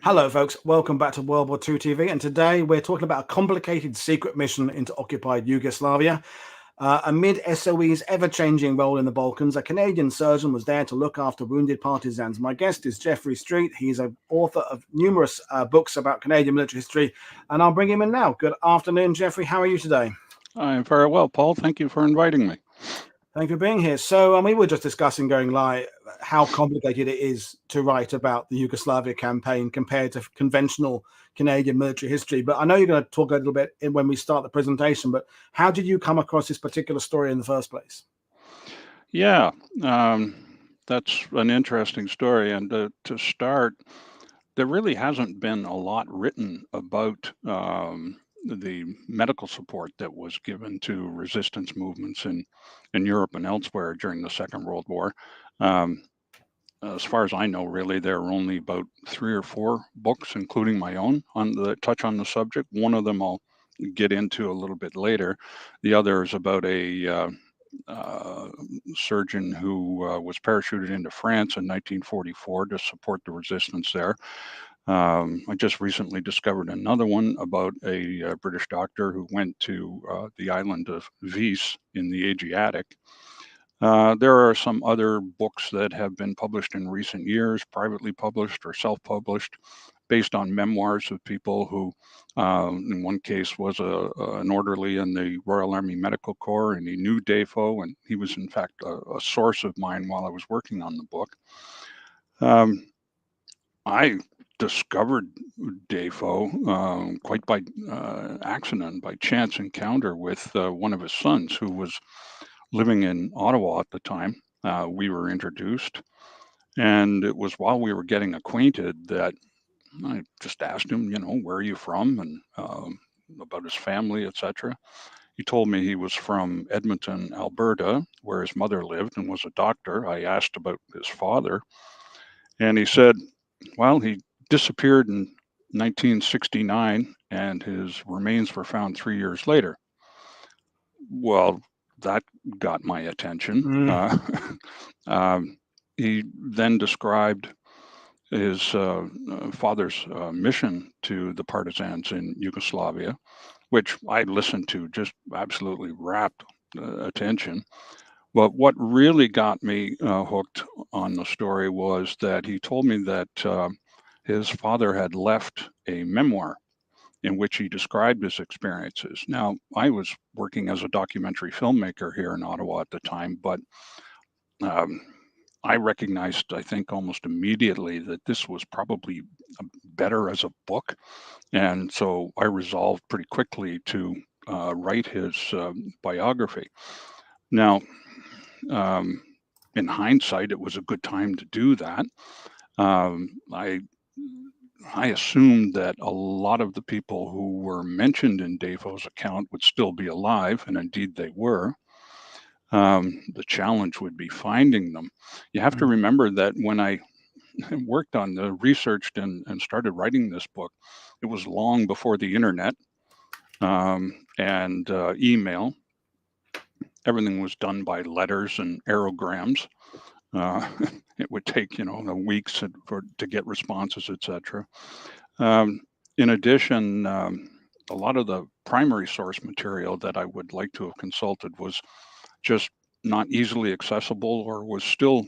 Hello, folks. Welcome back to World War II TV. And today we're talking about a complicated secret mission into occupied Yugoslavia. Amid SOE's ever-changing role in the Balkans, a Canadian surgeon was there to look after wounded partisans. My guest is Jeffrey Street. He's an author of numerous books about Canadian military history, and I'll bring him in now. Good afternoon, Jeffrey. How are you today? I'm very well, Paul. Thank you for inviting me. Thank you for being here. So we were just discussing going live how complicated it is to write about the Yugoslavia campaign compared to conventional Canadian military history. But I know you're going to talk a little bit when we start the presentation, but how did you come across this particular story in the first place? Yeah, that's an interesting story. And to start, there really hasn't been a lot written about the medical support that was given to resistance movements in Europe and elsewhere during the Second World War. As far as I know, really, there are only about 3 or 4 books, including my own, that touch on the subject. One of them I'll get into a little bit later. The other is about a surgeon who was parachuted into France in 1944 to support the resistance there. I just recently discovered another one about a British doctor who went to the island of Vis in the Adriatic. There are some other books that have been published in recent years, privately published or self-published, based on memoirs of people who, in one case, was an orderly in the Royal Army Medical Corps, and he knew Dafoe, and he was, in fact, a source of mine while I was working on the book. I discovered Dafoe quite by accident, by chance encounter with one of his sons who was living in Ottawa at the time. We were introduced, and it was while we were getting acquainted that I just asked him, where are you from, and about his family, etc. He told me he was from Edmonton, Alberta, where his mother lived and was a doctor. I asked about his father, and he said, well, he disappeared in 1969, and his remains were found 3 years later. Well, that got my attention. He then described his father's mission to the partisans in Yugoslavia, which I listened to just absolutely rapt attention. But what really got me hooked on the story was that he told me that his father had left a memoir in which he described his experiences. Now, I was working as a documentary filmmaker here in Ottawa at the time, but I recognized, I think, almost immediately that this was probably better as a book. And so I resolved pretty quickly to write his biography. Now, in hindsight, it was a good time to do that. I assumed that a lot of the people who were mentioned in Dafoe's account would still be alive, and indeed they were. The challenge would be finding them. You have to remember that when I worked on the researched and started writing this book, it was long before the internet and email. Everything was done by letters and aerograms. It would take, weeks to get responses, etc. In addition, a lot of the primary source material that I would like to have consulted was just not easily accessible or was still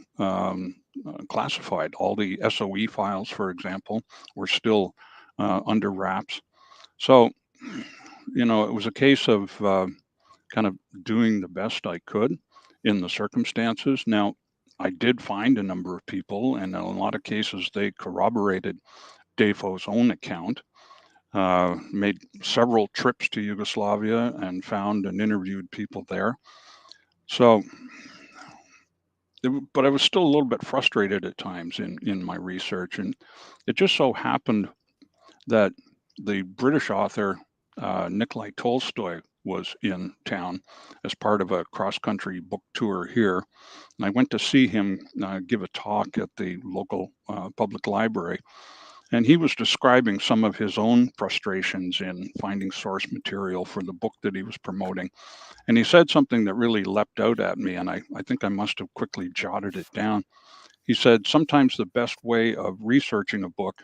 classified. All the SOE files, for example, were still under wraps. So, it was a case of kind of doing the best I could in the circumstances. Now, I did find a number of people, and in a lot of cases, they corroborated Dafoe's own account. Made several trips to Yugoslavia and found and interviewed people there. So, but I was still a little bit frustrated at times in my research. And it just so happened that the British author, Nikolai Tolstoy, was in town as part of a cross-country book tour here. And I went to see him give a talk at the local public library. And he was describing some of his own frustrations in finding source material for the book that he was promoting. And he said something that really leapt out at me, and I think I must have quickly jotted it down. He said, sometimes the best way of researching a book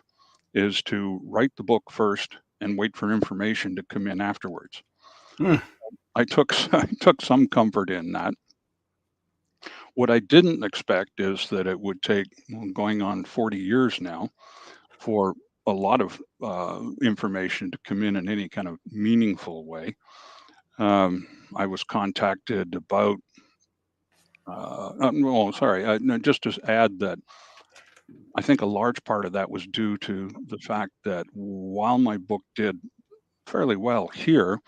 is to write the book first and wait for information to come in afterwards. Mm. I took some comfort in that. What I didn't expect is that it would take, going on 40 years now, for a lot of information to come in any kind of meaningful way. I was contacted about, no, just to add that I think a large part of that was due to the fact that while my book did fairly well here,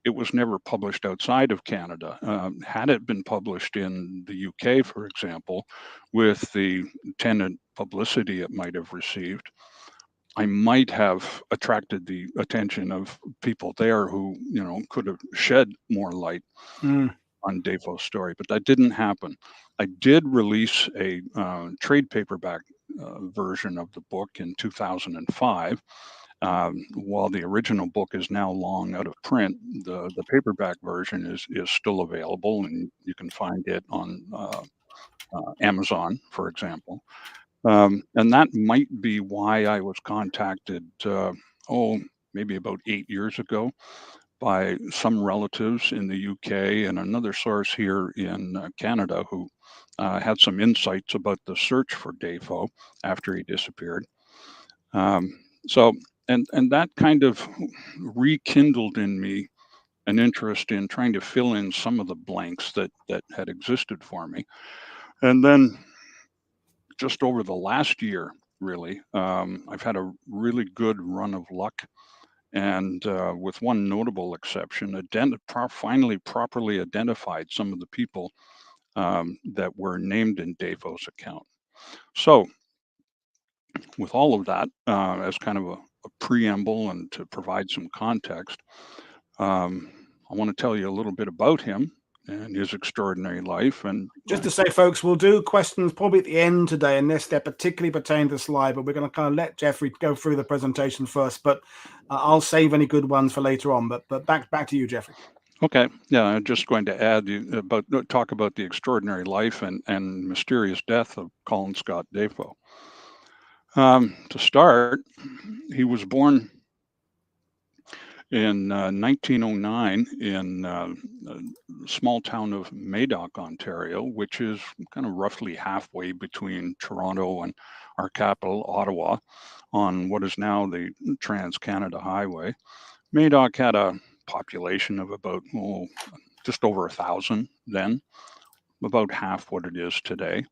it was never published outside of Canada. Had it been published in the UK, for example, with the attendant publicity it might have received, I might have attracted the attention of people there who, could have shed more light on Dafoe's story, but that didn't happen. I did release a trade paperback version of the book in 2005. While the original book is now long out of print, the paperback version is still available, and you can find it on Amazon, for example. And that might be why I was contacted, maybe about 8 years ago, by some relatives in the UK and another source here in Canada who had some insights about the search for Dafoe after he disappeared. So, and that kind of rekindled in me an interest in trying to fill in some of the blanks that had existed for me. And then just over the last year, really, I've had a really good run of luck, and with one notable exception, finally properly identified some of the people that were named in Dafoe's account. So, with all of that as kind of a preamble and to provide some context, I want to tell you a little bit about him and his extraordinary life. And just to say, folks, we'll do questions probably at the end today, unless they're particularly pertain to the slide, but we're going to kind of let Jeffrey go through the presentation first, but I'll save any good ones for later on. But back to you, Jeffrey. Okay, yeah, I'm just going to add talk about the extraordinary life and mysterious death of Colin Scott Dafoe. To start, he was born in 1909 in the small town of Madoc, Ontario, which is kind of roughly halfway between Toronto and our capital, Ottawa, on what is now the Trans-Canada Highway. Madoc had a population of about just over 1,000 then, about half what it is today.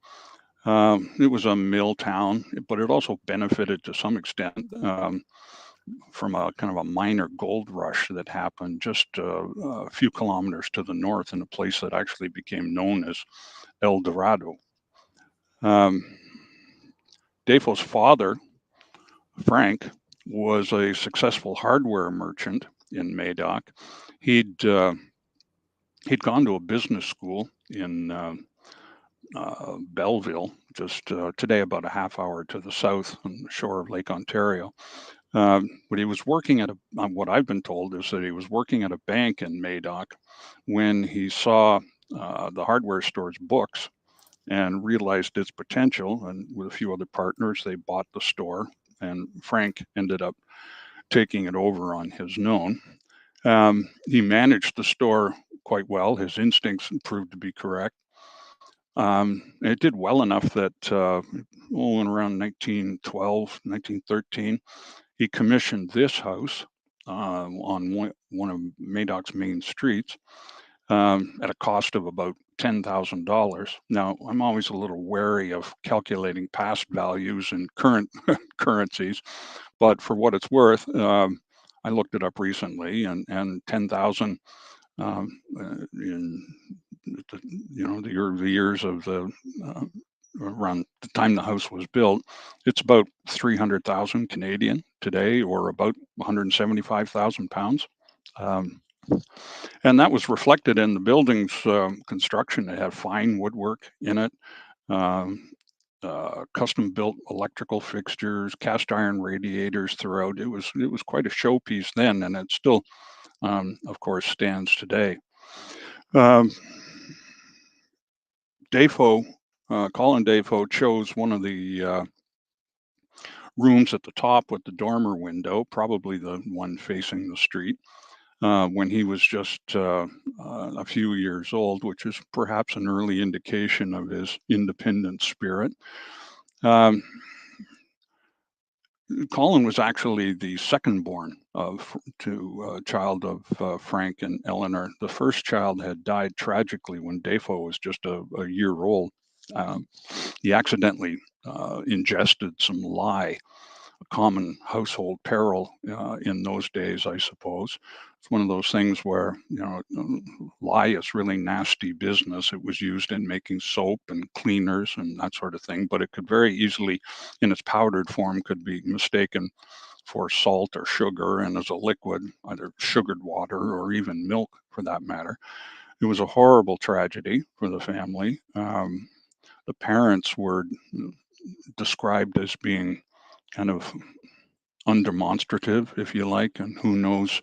It was a mill town, but it also benefited to some extent from a kind of a minor gold rush that happened just a few kilometers to the north in a place that actually became known as El Dorado. Dafoe's father, Frank, was a successful hardware merchant in Madoc. He'd gone to a business school in Belleville, just today about a half hour to the south on the shore of Lake Ontario. But he was working at what I've been told is that he was working at a bank in Madoc when he saw the hardware store's books and realized its potential. And with a few other partners, they bought the store, and Frank ended up taking it over on his own. He managed the store quite well. His instincts proved to be correct. It did well enough that in around 1912, 1913, he commissioned this house on one of Madoc's main streets at a cost of about $10,000. Now, I'm always a little wary of calculating past values in current currencies, but for what it's worth, I looked it up recently, and 10,000 in the years of the around the time the house was built, it's about 300,000 Canadian today, or about 175,000 pounds. And that was reflected in the building's construction. It had fine woodwork in it. custom-built electrical fixtures, cast iron radiators throughout. It was quite a showpiece then, and it still, of course, stands today. Dafoe, Colin Dafoe, chose one of the rooms at the top with the dormer window, probably the one facing the street, when he was just a few years old, which is perhaps an early indication of his independent spirit. Colin was actually the second born to a child of Frank and Eleanor. The first child had died tragically when Dafoe was just a year old. He accidentally ingested some lye, a common household peril in those days, I suppose. It's one of those things where, lye is really nasty business. It was used in making soap and cleaners and that sort of thing, but it could very easily, in its powdered form, could be mistaken for salt or sugar, and as a liquid, either sugared water or even milk for that matter. It was a horrible tragedy for the family. The parents were described as being kind of undemonstrative, if you like, and who knows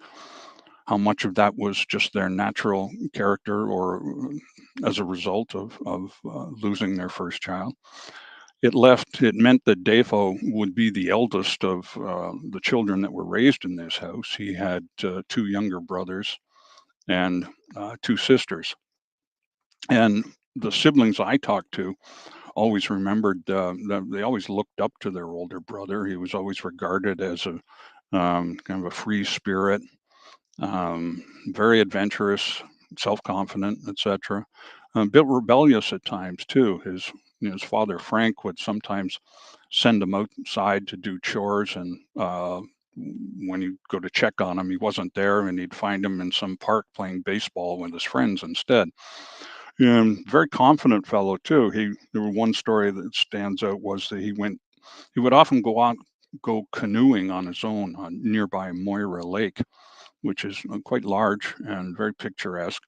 how much of that was just their natural character or as a result of losing their first child. It meant that Dafoe would be the eldest of the children that were raised in this house. He had two younger brothers and two sisters. And the siblings I talked to always remembered that they always looked up to their older brother. He was always regarded as a kind of a free spirit, very adventurous, self-confident, etc. A bit rebellious at times too. His father Frank would sometimes send him outside to do chores, and when he'd go to check on him, he wasn't there, and he'd find him in some park playing baseball with his friends instead. And very confident fellow too. There was one story that stands out was that he would often go canoeing on his own on nearby Moira Lake, which is quite large and very picturesque.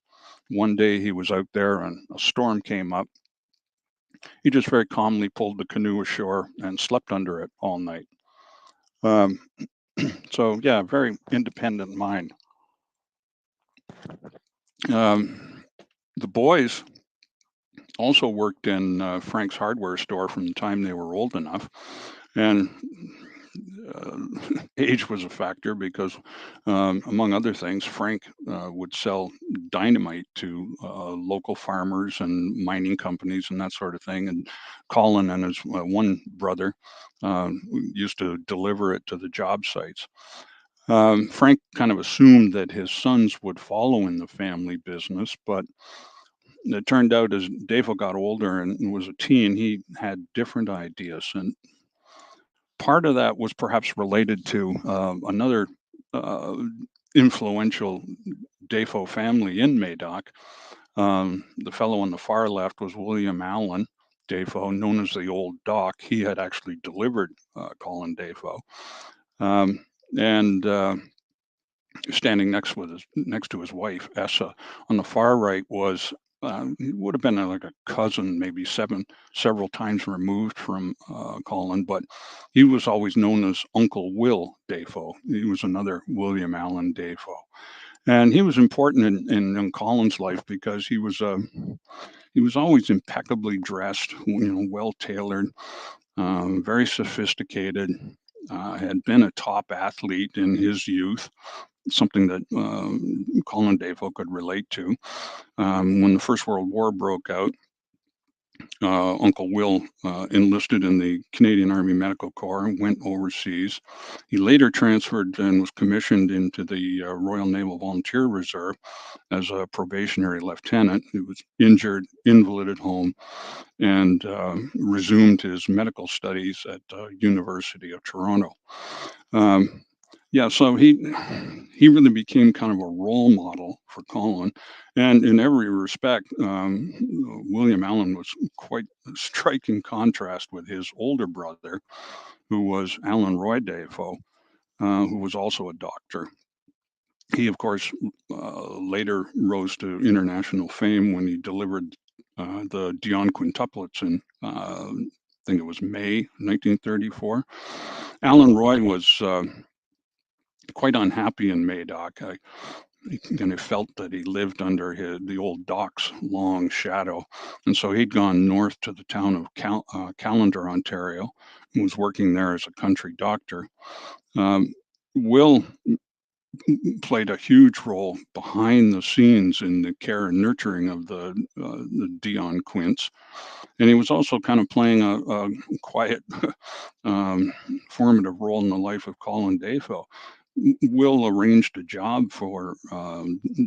One day he was out there and a storm came up. He just very calmly pulled the canoe ashore and slept under it all night. So yeah, very independent mind. The boys also worked in Frank's hardware store from the time they were old enough, and age was a factor because, among other things, Frank would sell dynamite to local farmers and mining companies and that sort of thing. And Colin and his one brother used to deliver it to the job sites. Frank kind of assumed that his sons would follow in the family business, but it turned out as Dafoe got older and was a teen, he had different ideas. And part of that was perhaps related to another influential Dafoe family in Madoc. The fellow on the far left was William Allen Dafoe, known as the Old Doc. He had actually delivered Colin Dafoe. And standing next to his wife, Essa. On the far right was he would have been like a cousin, maybe several times removed from Colin, but he was always known as Uncle Will Dafoe. He was another William Allen Dafoe, and he was important in Colin's life because he was always impeccably dressed, well tailored, very sophisticated. Had been a top athlete in his youth, something that Colin Dafoe could relate to. When the First World War broke out, Uncle Will enlisted in the Canadian Army Medical Corps and went overseas. He later transferred and was commissioned into the Royal Naval Volunteer Reserve as a probationary lieutenant. He was injured, invalided home, and resumed his medical studies at University of Toronto. So he really became kind of a role model for Colin, and in every respect, William Allen was quite a striking contrast with his older brother, who was Alan Roy Dafoe, who was also a doctor. He, of course, later rose to international fame when he delivered the Dion quintuplets in think it was May 1934. Alan Roy was quite unhappy in Madoc. He kind of felt that he lived under the old doc's long shadow. And so he'd gone north to the town of Callander, Ontario, and was working there as a country doctor. Will played a huge role behind the scenes in the care and nurturing of the Dion Quints. And he was also kind of playing a quiet, formative role in the life of Colin Dafoe. Will arranged a job for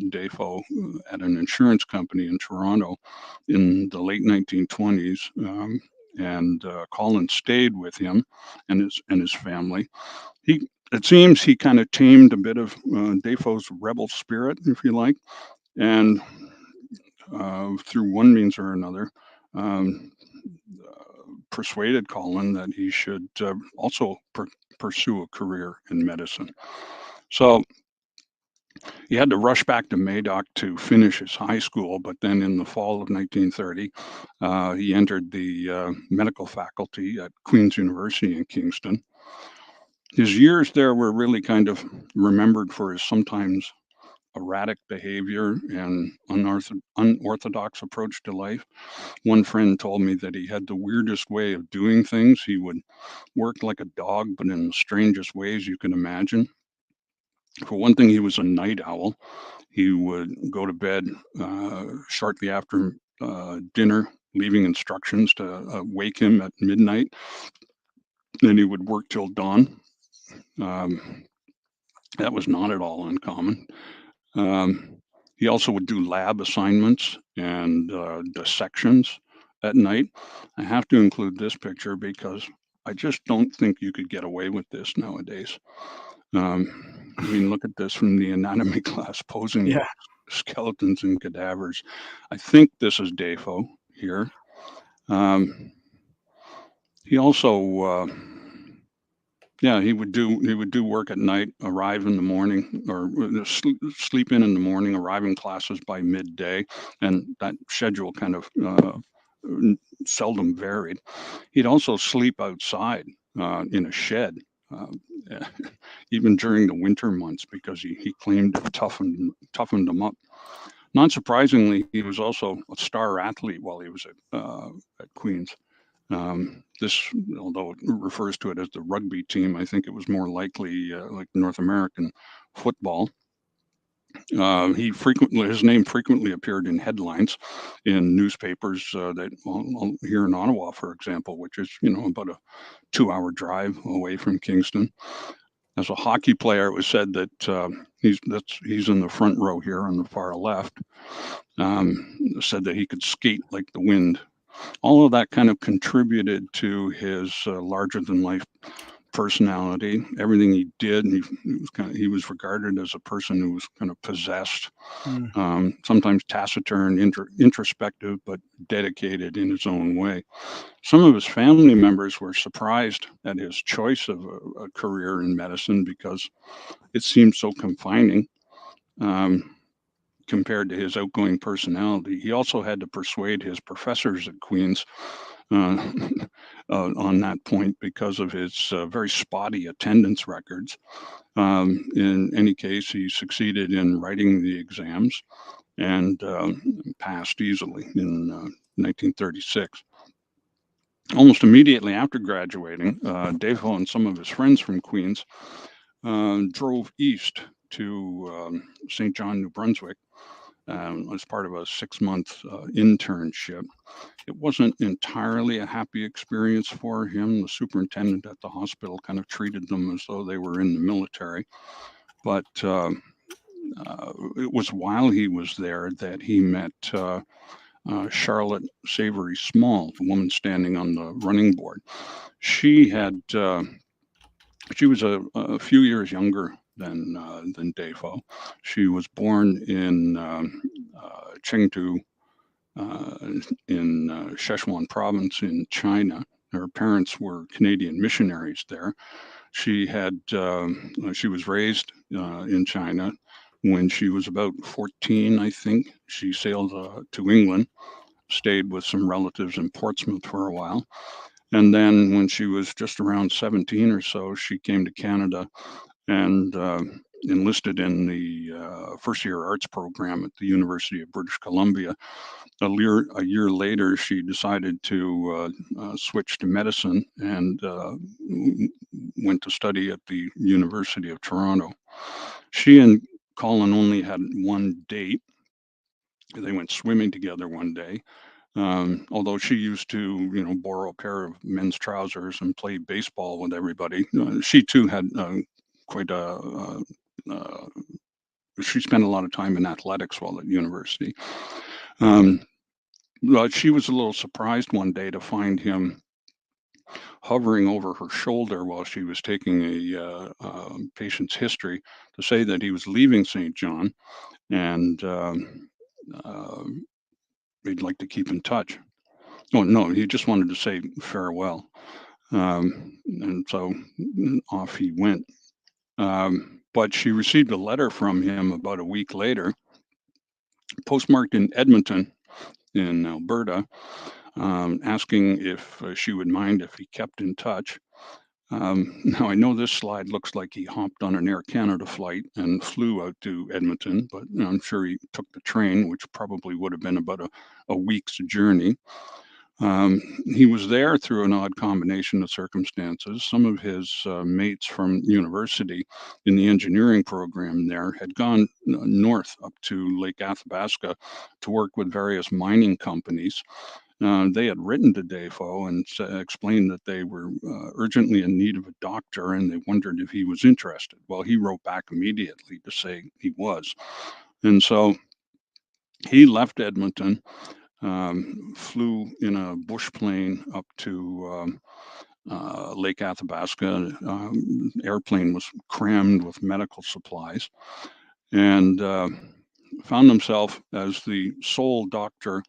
Dafoe at an insurance company in Toronto in the late 1920s, and Colin stayed with him and his family. It seems he kind of tamed a bit of Dafoe's rebel spirit, if you like, and through one means or another, persuaded Colin that he should also pursue a career in medicine. So he had to rush back to Madoc to finish his high school, but then in the fall of 1930, he entered the medical faculty at Queen's University in Kingston. His years there were really kind of remembered for his sometimes erratic behavior and unorthodox approach to life. One friend told me that he had the weirdest way of doing things. He would work like a dog, but in the strangest ways you can imagine. For one thing, he was a night owl. He would go to bed shortly after dinner, leaving instructions to wake him at midnight. Then he would work till dawn. That was not at all uncommon. He also would do lab assignments and dissections at night. I have to include this picture because I just don't think you could get away with this nowadays. I mean, look at this from the anatomy class, posing with skeletons and cadavers. I think this is Dafoe here. He also, he would do work at night, arrive in the morning, or sleep in the morning, arrive in classes by midday, and that schedule kind of seldom varied. He'd also sleep outside in a shed. Even during the winter months, because he claimed it toughened him up. Not surprisingly, he was also a star athlete while he was at Queen's. This, although it refers to it as the rugby team, I think it was more likely like North American football. His name frequently appeared in headlines in newspapers here in Ottawa, for example, which is about a 2-hour drive away from Kingston. As a hockey player, it was said that he's in the front row here on the far left. Said that he could skate like the wind. All of that kind of contributed to his larger-than-life personality. Everything he did, and he was regarded as a person who was kind of possessed, sometimes taciturn, introspective, but dedicated in his own way. Some of his family members were surprised at his choice of a career in medicine because it seemed so confining compared to his outgoing personality. He also had to persuade his professors at Queen's on that point because of his very spotty attendance records. In any case, he succeeded in writing the exams and passed easily in 1936. Almost immediately after graduating, Dafoe and some of his friends from Queen's drove east to St. John, New Brunswick, as part of a 6-month internship. It wasn't entirely a happy experience for him. The superintendent at the hospital kind of treated them as though they were in the military. But it was while he was there that he met Charlotte Savory Small, the woman standing on the running board. She was a few years younger than Dafoe. She was born in Chengdu, in Sichuan province in China. Her parents were Canadian missionaries there. She was raised in China. When she was about 14, I think, she sailed to England, stayed with some relatives in Portsmouth for a while. And then when she was just around 17 or so, she came to Canada and enlisted in the first-year arts program at the University of British Columbia. A year later, she decided to switch to medicine and went to study at the University of Toronto. She and Colin only had one date. They went swimming together one day. Although she used to, borrow a pair of men's trousers and play baseball with everybody, she too had quite a. She spent a lot of time in athletics while at university. But she was a little surprised one day to find him hovering over her shoulder while she was taking a patient's history to say that he was leaving St. John and he'd like to keep in touch. Oh, no, he just wanted to say farewell. And so off he went. But she received a letter from him about a week later, postmarked in Edmonton in Alberta, asking if she would mind if he kept in touch. Now, I know this slide looks like he hopped on an Air Canada flight and flew out to Edmonton, but I'm sure he took the train, which probably would have been about a week's journey. He was there through an odd combination of circumstances. Some of his mates from university in the engineering program there had gone north up to Lake Athabasca to work with various mining companies. They had written to Dafoe and explained that they were urgently in need of a doctor and they wondered if he was interested. Well, he wrote back immediately to say he was. And so he left Edmonton, flew in a bush plane up to Lake Athabasca. Airplane was crammed with medical supplies and found himself as the sole doctor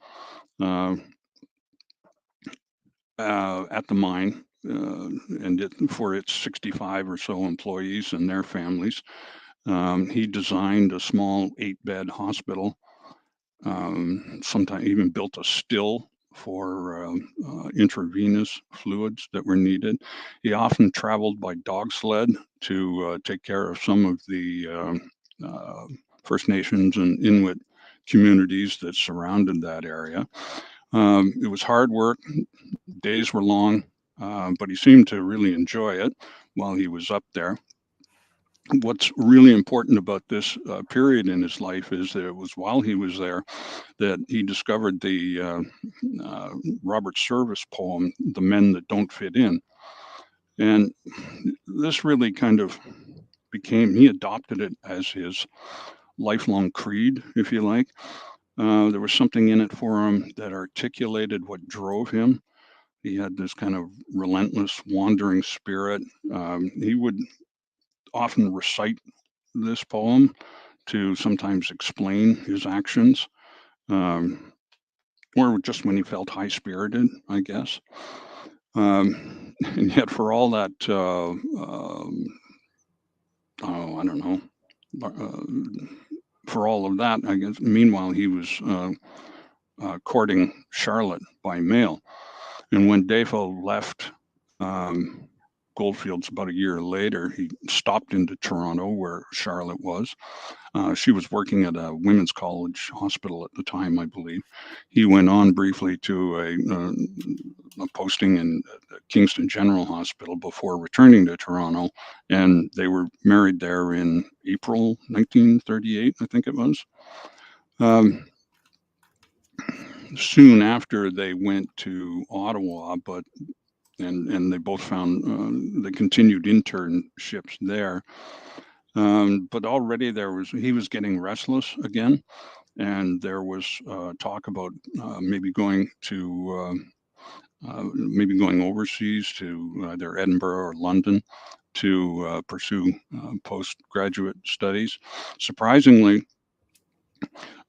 at the mine and for its 65 or so employees and their families. He designed a small 8-bed hospital, sometimes even built a still for intravenous fluids that were needed. He often traveled by dog sled to take care of some of the First Nations and Inuit communities that surrounded that area. It was hard work. Days were long, but he seemed to really enjoy it while he was up there. What's really important about this period in his life is that it was while he was there that he discovered the Robert Service poem, The Men That Don't Fit In. And this really kind of he adopted it as his lifelong creed, if you like. There was something in it for him that articulated what drove him. He had this kind of relentless wandering spirit. He would often recite this poem to sometimes explain his actions, or just when he felt high-spirited, I guess. And yet for all that, I don't know, for all of that, I guess, meanwhile, he was courting Charlotte by mail. And when Dafoe left Goldfields about a year later, he stopped into Toronto where Charlotte was. She was working at a women's college hospital at the time, I believe. He went on briefly to a posting in Kingston General Hospital before returning to Toronto, and they were married there in April 1938, I think it was. Soon after, they went to Ottawa, and they both found they continued internships there. But already he was getting restless again, and there was talk about maybe going overseas to either Edinburgh or London to pursue postgraduate studies. Surprisingly,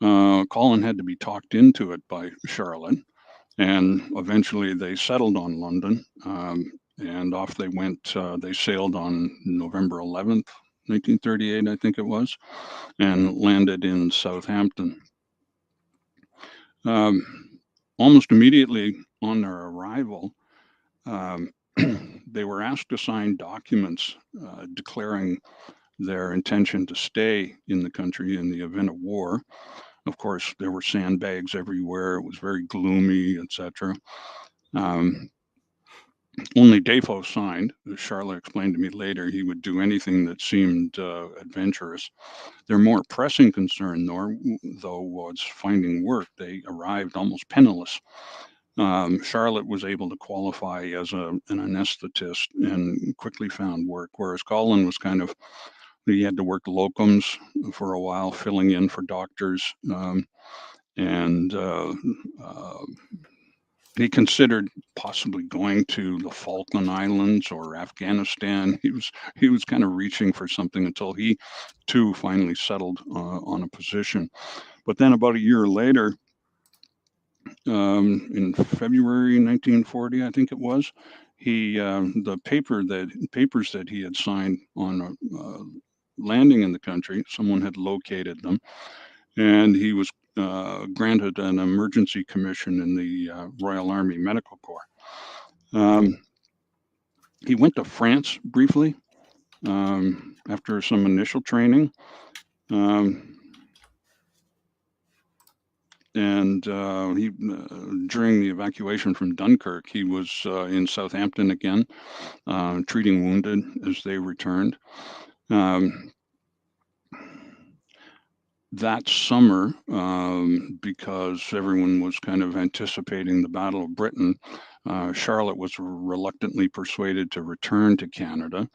Colin had to be talked into it by Charlotte, and eventually they settled on London, and off they went. They sailed on November 11th, 1938, I think it was, and landed in Southampton. Almost immediately on their arrival, they were asked to sign documents declaring their intention to stay in the country in the event of war. Of course, there were sandbags everywhere. It was very gloomy, etc. Only Dafoe signed. As Charlotte explained to me later, he would do anything that seemed adventurous. Their more pressing concern, though, was finding work. They arrived almost penniless. Charlotte was able to qualify as an anesthetist and quickly found work, whereas Colin was he had to work locums for a while, filling in for doctors, and he considered possibly going to the Falkland Islands or Afghanistan. He was kind of reaching for something until he too finally settled on a position. But then about a year later, in February 1940, I think it was, the papers that he had signed on landing in the country, someone had located them, and he was granted an emergency commission in the Royal Army Medical Corps. He went to France briefly after some initial training. And during the evacuation from Dunkirk, he was in Southampton again, treating wounded as they returned. That summer, because everyone was kind of anticipating the Battle of Britain, Charlotte was reluctantly persuaded to return to Canada,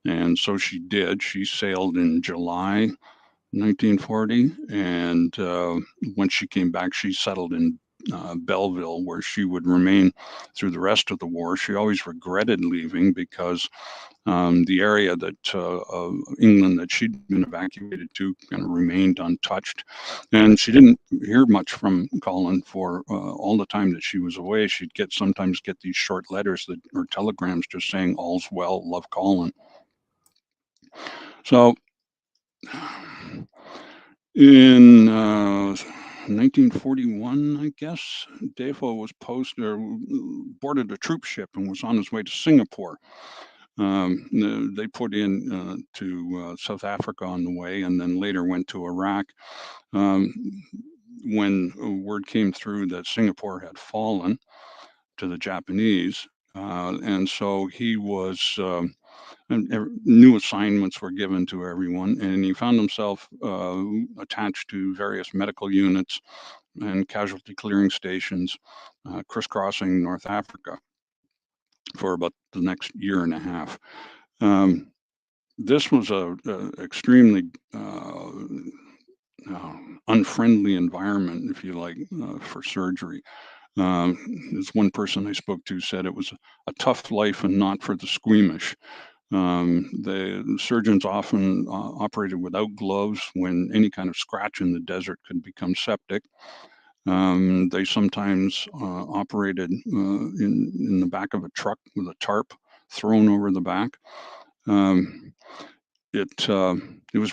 and so she did. She sailed in July 1940, and when she came back, she settled in Belleville, where she would remain through the rest of the war. She always regretted leaving because the area of England that she'd been evacuated to kind of remained untouched, and she didn't hear much from Colin for all the time that she was away. She'd sometimes get these short letters or telegrams just saying "All's well, love, Colin." So in 1941, I guess, Dafoe was boarded a troop ship and was on his way to Singapore. They put in to South Africa on the way, and then later went to Iraq. When word came through that Singapore had fallen to the Japanese, and so he was. And new assignments were given to everyone, and he found himself attached to various medical units and casualty clearing stations, crisscrossing North Africa for about the next year and a half. This was a extremely unfriendly environment, if you like, for surgery. As one person I spoke to said, it was a tough life and not for the squeamish. The surgeons often operated without gloves when any kind of scratch in the desert could become septic. They sometimes operated in the back of a truck with a tarp thrown over the back. It was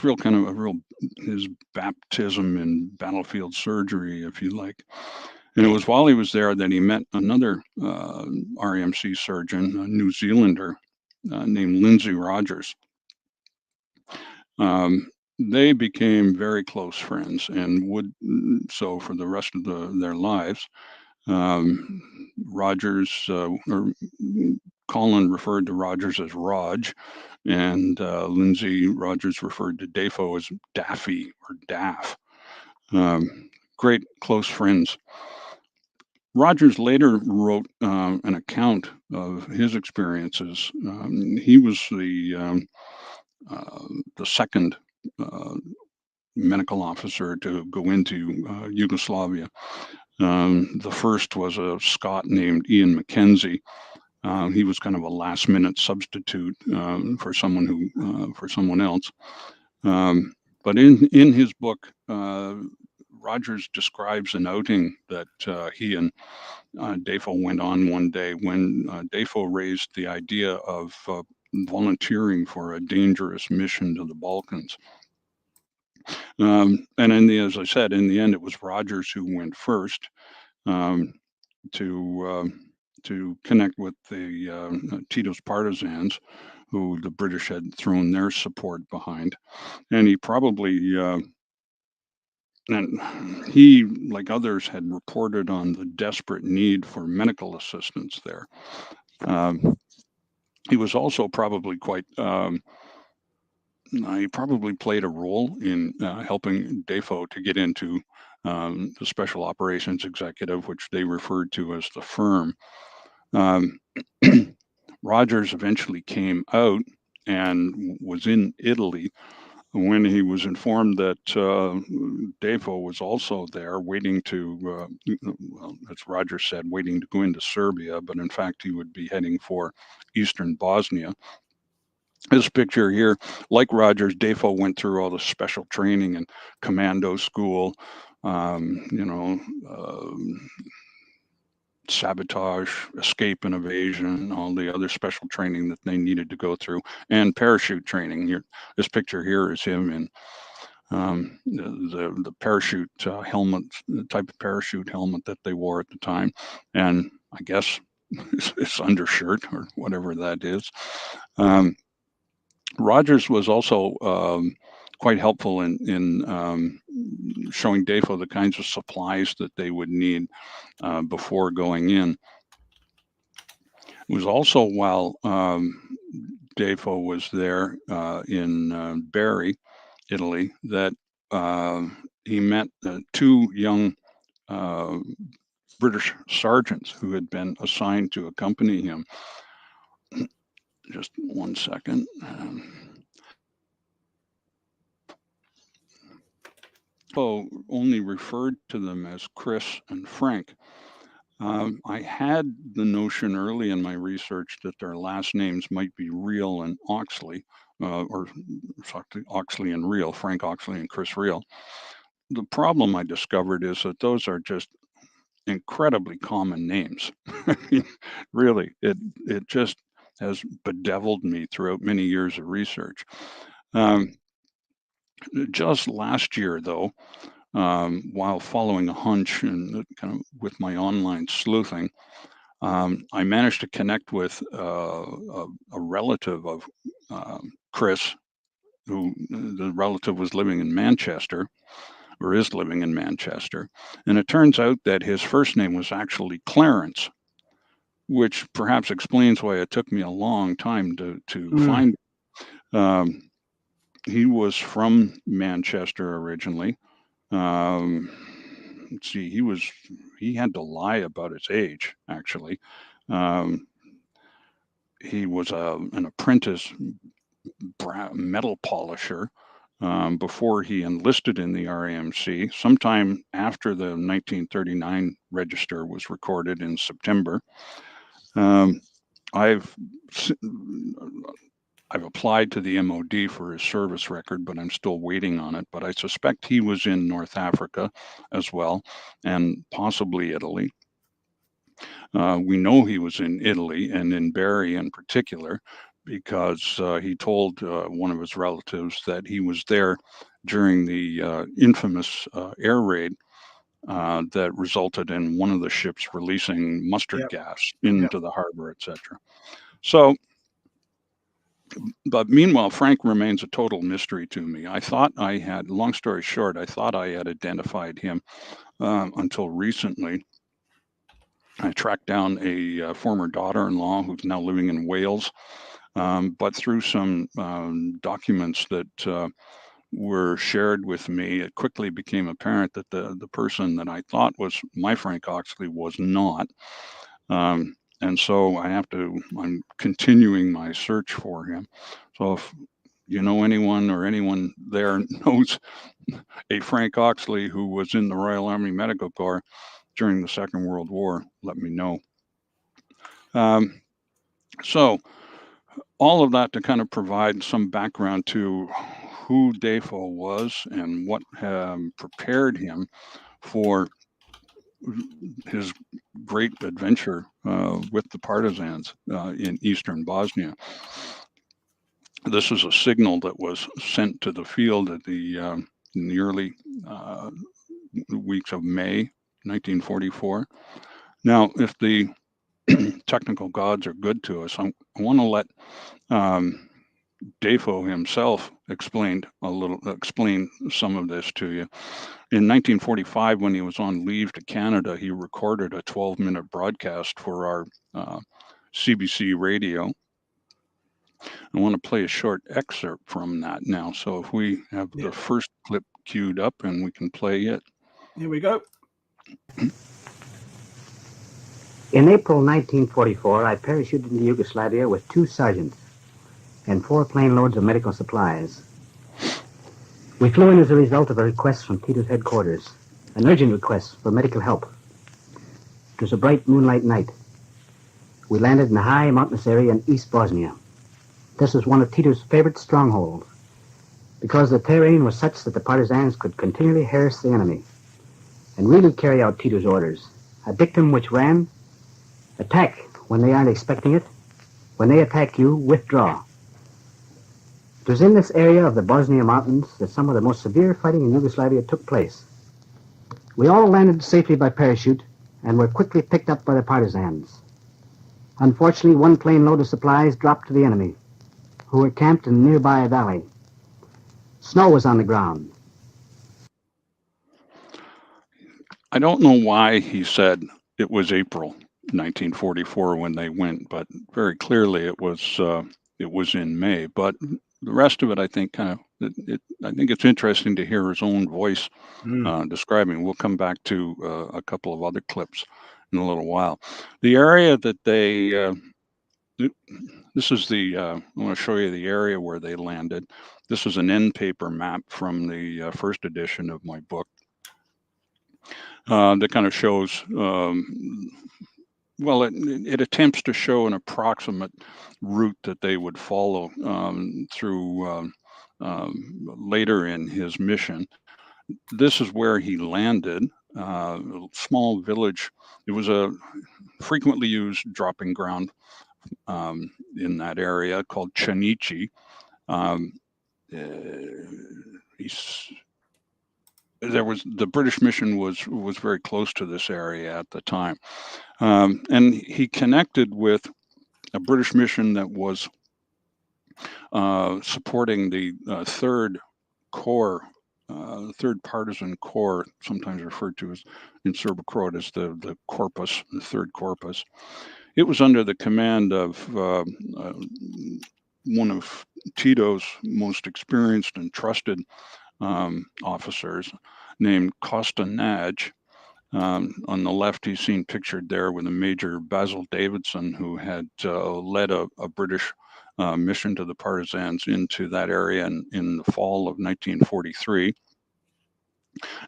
his baptism in battlefield surgery, if you like. And it was while he was there that he met another RAMC surgeon, a New Zealander, named Lindsay Rogers. They became very close friends and would so for the rest of their lives. Colin referred to Rogers as Rog, and Lindsay Rogers referred to Dafoe as Daffy or Daff. Great close friends. Rogers later wrote an account of his experiences. He was the second medical officer to go into Yugoslavia. The first was a Scot named Ian Mackenzie. He was kind of a last-minute substitute for someone else. But in his book, Rogers describes an outing that he and Dafoe went on one day when Dafoe raised the idea of volunteering for a dangerous mission to the Balkans. And as I said, in the end, it was Rogers who went first to to connect with the Titos Partisans, who the British had thrown their support behind. And he probably, and he, like others, had reported on the desperate need for medical assistance there. He was also probably quite, he probably played a role in helping Dafoe to get into the Special Operations Executive, which they referred to as the firm. Rogers eventually came out and was in Italy when he was informed that Dafoe was also there waiting to, well, as Rogers said, waiting to go into Serbia, but in fact he would be heading for eastern Bosnia. This picture here, like Rogers, Dafoe went through all the special training and commando school, sabotage, escape and evasion, all the other special training that they needed to go through, and parachute training. Here, this picture here is him in the parachute helmet, the type of parachute helmet that they wore at the time, and I guess his undershirt or whatever that is. Rogers was also quite helpful in showing Dafoe the kinds of supplies that they would need before going in. It was also while Dafoe was there in Bari, Italy, that he met two young British sergeants who had been assigned to accompany him. Just one second. Poe only referred to them as Chris and Frank. I had the notion early in my research that their last names might be Reel and Oxley, or Oxley and Reel, Frank Oxley and Chris Reel. The problem I discovered is that those are just incredibly common names. Really, it just has bedeviled me throughout many years of research. Just last year, though, while following a hunch and kind of with my online sleuthing, I managed to connect with a relative of Chris, who the relative was living in Manchester, or is living in Manchester. And it turns out that his first name was actually Clarence, which perhaps explains why it took me a long time to find. He was from Manchester originally. Let's see, he had to lie about his age, actually. He was an apprentice metal polisher before he enlisted in the RAMC, sometime after the 1939 register was recorded in September. I've applied to the MOD for his service record, but I'm still waiting on it. But I suspect he was in North Africa as well, and possibly Italy. We know he was in Italy and in Bari in particular, because he told one of his relatives that he was there during the infamous air raid that resulted in one of the ships releasing mustard gas into the harbor, etc. So, but meanwhile, Frank remains a total mystery to me. I thought I had, long story short, I thought I had identified him until recently. I tracked down a former daughter-in-law who's now living in Wales, but through some documents that were shared with me, it quickly became apparent that the person that I thought was my Frank Oxley was not. And so I'm continuing my search for him. So if you know anyone or anyone there knows a Frank Oxley who was in the Royal Army Medical Corps during the Second World War, let me know. So all of that to kind of provide some background to who Dafoe was and what prepared him for his great adventure with the partisans in eastern Bosnia. This is a signal that was sent to the field at in the early weeks of May 1944. Now, if the technical gods are good to us, I want to let Dafoe himself explain some of this to you. In 1945, when he was on leave to Canada, he recorded a 12-minute broadcast for our CBC radio. I want to play a short excerpt from that now. So if we have the first clip queued up and we can play it. Here we go. In April 1944, I parachuted into Yugoslavia with 2 sergeants and 4 plane loads of medical supplies. We flew in as a result of a request from Tito's headquarters, an urgent request for medical help. It was a bright moonlight night. We landed in a high mountainous area in East Bosnia. This was one of Tito's favorite strongholds, because the terrain was such that the partisans could continually harass the enemy and really carry out Tito's orders. A dictum which ran, attack when they aren't expecting it. When they attack you, withdraw. It was in this area of the Bosnia Mountains that some of the most severe fighting in Yugoslavia took place. We all landed safely by parachute and were quickly picked up by the partisans. Unfortunately, 1 plane load of supplies dropped to the enemy, who were camped in a nearby valley. Snow was on the ground. I don't know why he said it was April 1944 when they went, but very clearly it was in May. But the rest of it, I think, I think it's interesting to hear his own voice describing. We'll come back to a couple of other clips in a little while. The area that they, this is I want to show you the area where they landed. This is an end paper map from the first edition of my book that kind of shows, well, it attempts to show an approximate route that they would follow through later in his mission. This is where he landed, a small village. It was a frequently used dropping ground in that area called Chanichi. The British mission was very close to this area at the time. And he connected with a British mission that was supporting the Third Corps, Third Partisan Corps, sometimes referred to as in Serbo-Croat as the Corpus, the Third Corpus. It was under the command of one of Tito's most experienced and trusted officers named Costa Naj. On the left, he's seen pictured there with a Major Basil Davidson, who had led a British mission to the partisans into that area in the fall of 1943.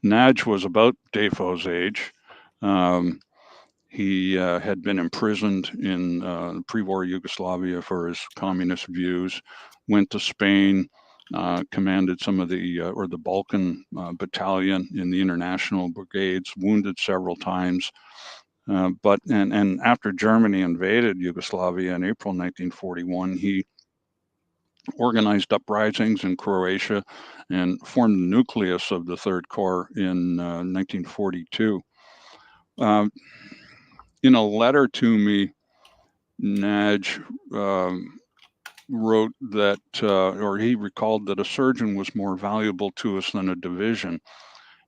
Naj was about Dafoe's age. He had been imprisoned in pre-war Yugoslavia for his communist views, went to Spain, commanded some of the Balkan battalion in the international brigades, wounded several times. But after Germany invaded Yugoslavia in April 1941, he organized uprisings in Croatia and formed the nucleus of the Third Corps in 1942. In a letter to me, Naj wrote that, or he recalled that a surgeon was more valuable to us than a division.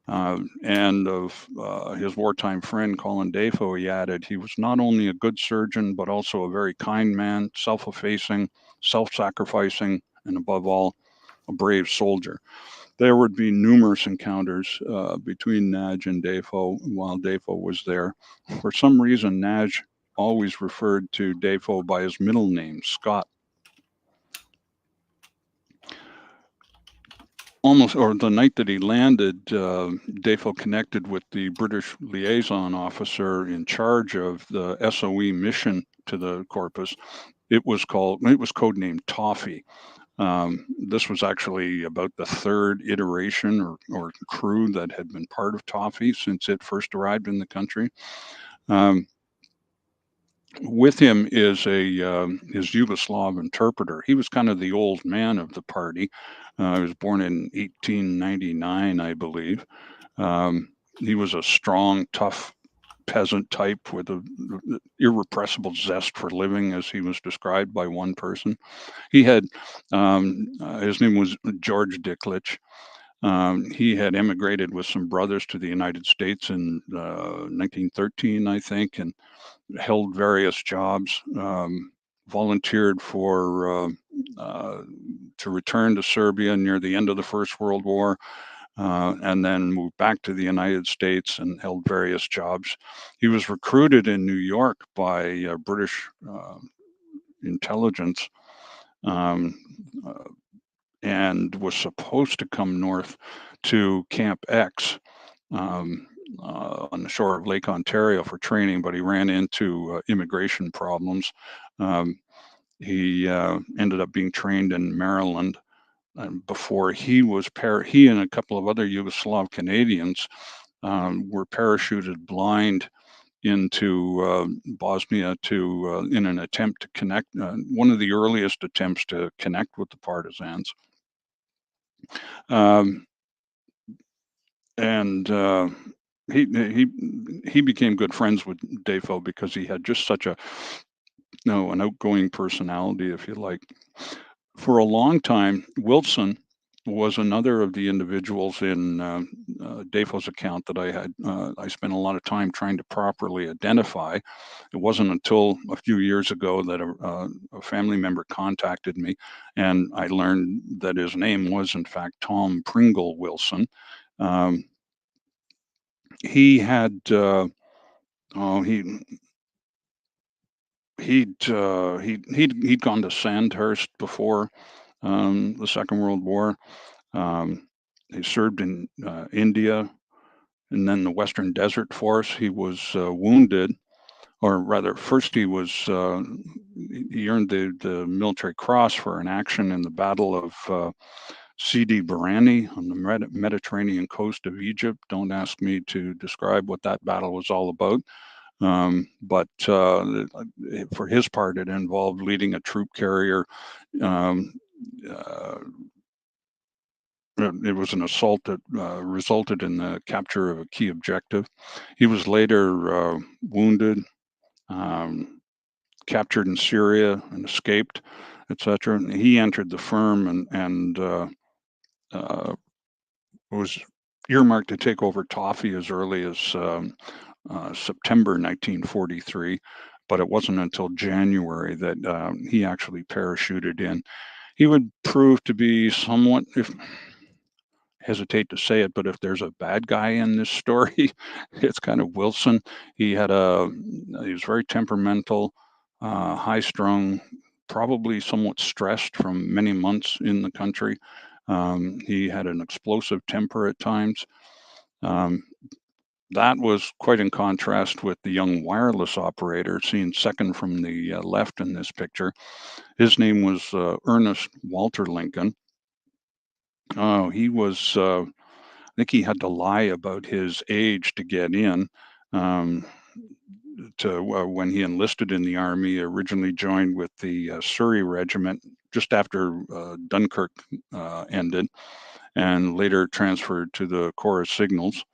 And of his wartime friend, Colin Dafoe, he added, he was not only a good surgeon, but also a very kind man, self-effacing, self-sacrificing, and above all, a brave soldier. There would be numerous encounters between Naj and Dafoe while Dafoe was there. For some reason, Naj always referred to Dafoe by his middle name, Scott. The night that he landed, Dafoe connected with the British liaison officer in charge of the SOE mission to the Corpus. It was codenamed Toffee. This was actually about the 3rd iteration or crew that had been part of Toffee since it first arrived in the country. With him is his Yugoslav interpreter. He was kind of the old man of the party. He was born in 1899, I believe. He was a strong, tough peasant type with a irrepressible zest for living, as he was described by one person. He had, his name was George Diklich. He had emigrated with some brothers to the United States in 1913, I think, and held various jobs. Volunteered for to return to Serbia near the end of the First World War, and then moved back to the United States and held various jobs. He was recruited in New York by British intelligence, and was supposed to come north to Camp X on the shore of Lake Ontario for training, but he ran into immigration problems. He ended up being trained in Maryland. Before he was he and a couple of other Yugoslav Canadians were parachuted blind into Bosnia to in an attempt to connect, one of the earliest attempts to connect with the partisans. And he became good friends with Dafoe because he had just such a an outgoing personality, if you like. For a long time, Wilson was another of the individuals in Dafoe's account that I spent a lot of time trying to properly identify. It wasn't until a few years ago that a family member contacted me, and I learned that his name was, in fact, Tom Pringle Wilson. He had he'd gone to Sandhurst before the Second World War. He served in India and then the Western Desert Force. He was wounded, or rather, first he was he earned the Military Cross for an action in the Battle of Sidi Barrani on the Mediterranean coast of Egypt. Don't ask me to describe what that battle was all about. But for his part, it involved leading a troop carrier. It was an assault that resulted in the capture of a key objective. He was later wounded, captured in Syria and escaped, etc. He entered the firm and was earmarked to take over Toffee as early as September 1943, but it wasn't until January that he actually parachuted in. He would prove to be somewhat, if hesitate to say it, but if there's a bad guy in this story, it's kind of Wilson. He was very temperamental, high-strung, probably somewhat stressed from many months in the country. He had an explosive temper at times. That was quite in contrast with the young wireless operator seen second from the left in this picture. His name was Ernest Walter Lincoln. He was, I think he had to lie about his age to get in. When he enlisted in the Army, originally joined with the Surrey Regiment just after Dunkirk ended, and later transferred to the Corps of Signals.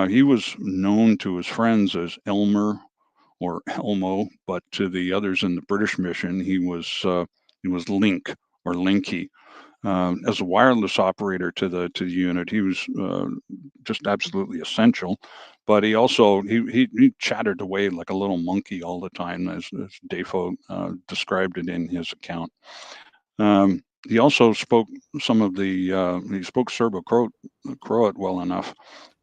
He was known to his friends as Elmer or Elmo, but to the others in the British mission, he was Link or Linky. As a wireless operator to the unit, he was just absolutely essential. But he also he chattered away like a little monkey all the time, as Dafoe described it in his account. He also spoke some of the he spoke Serbo-Croat well enough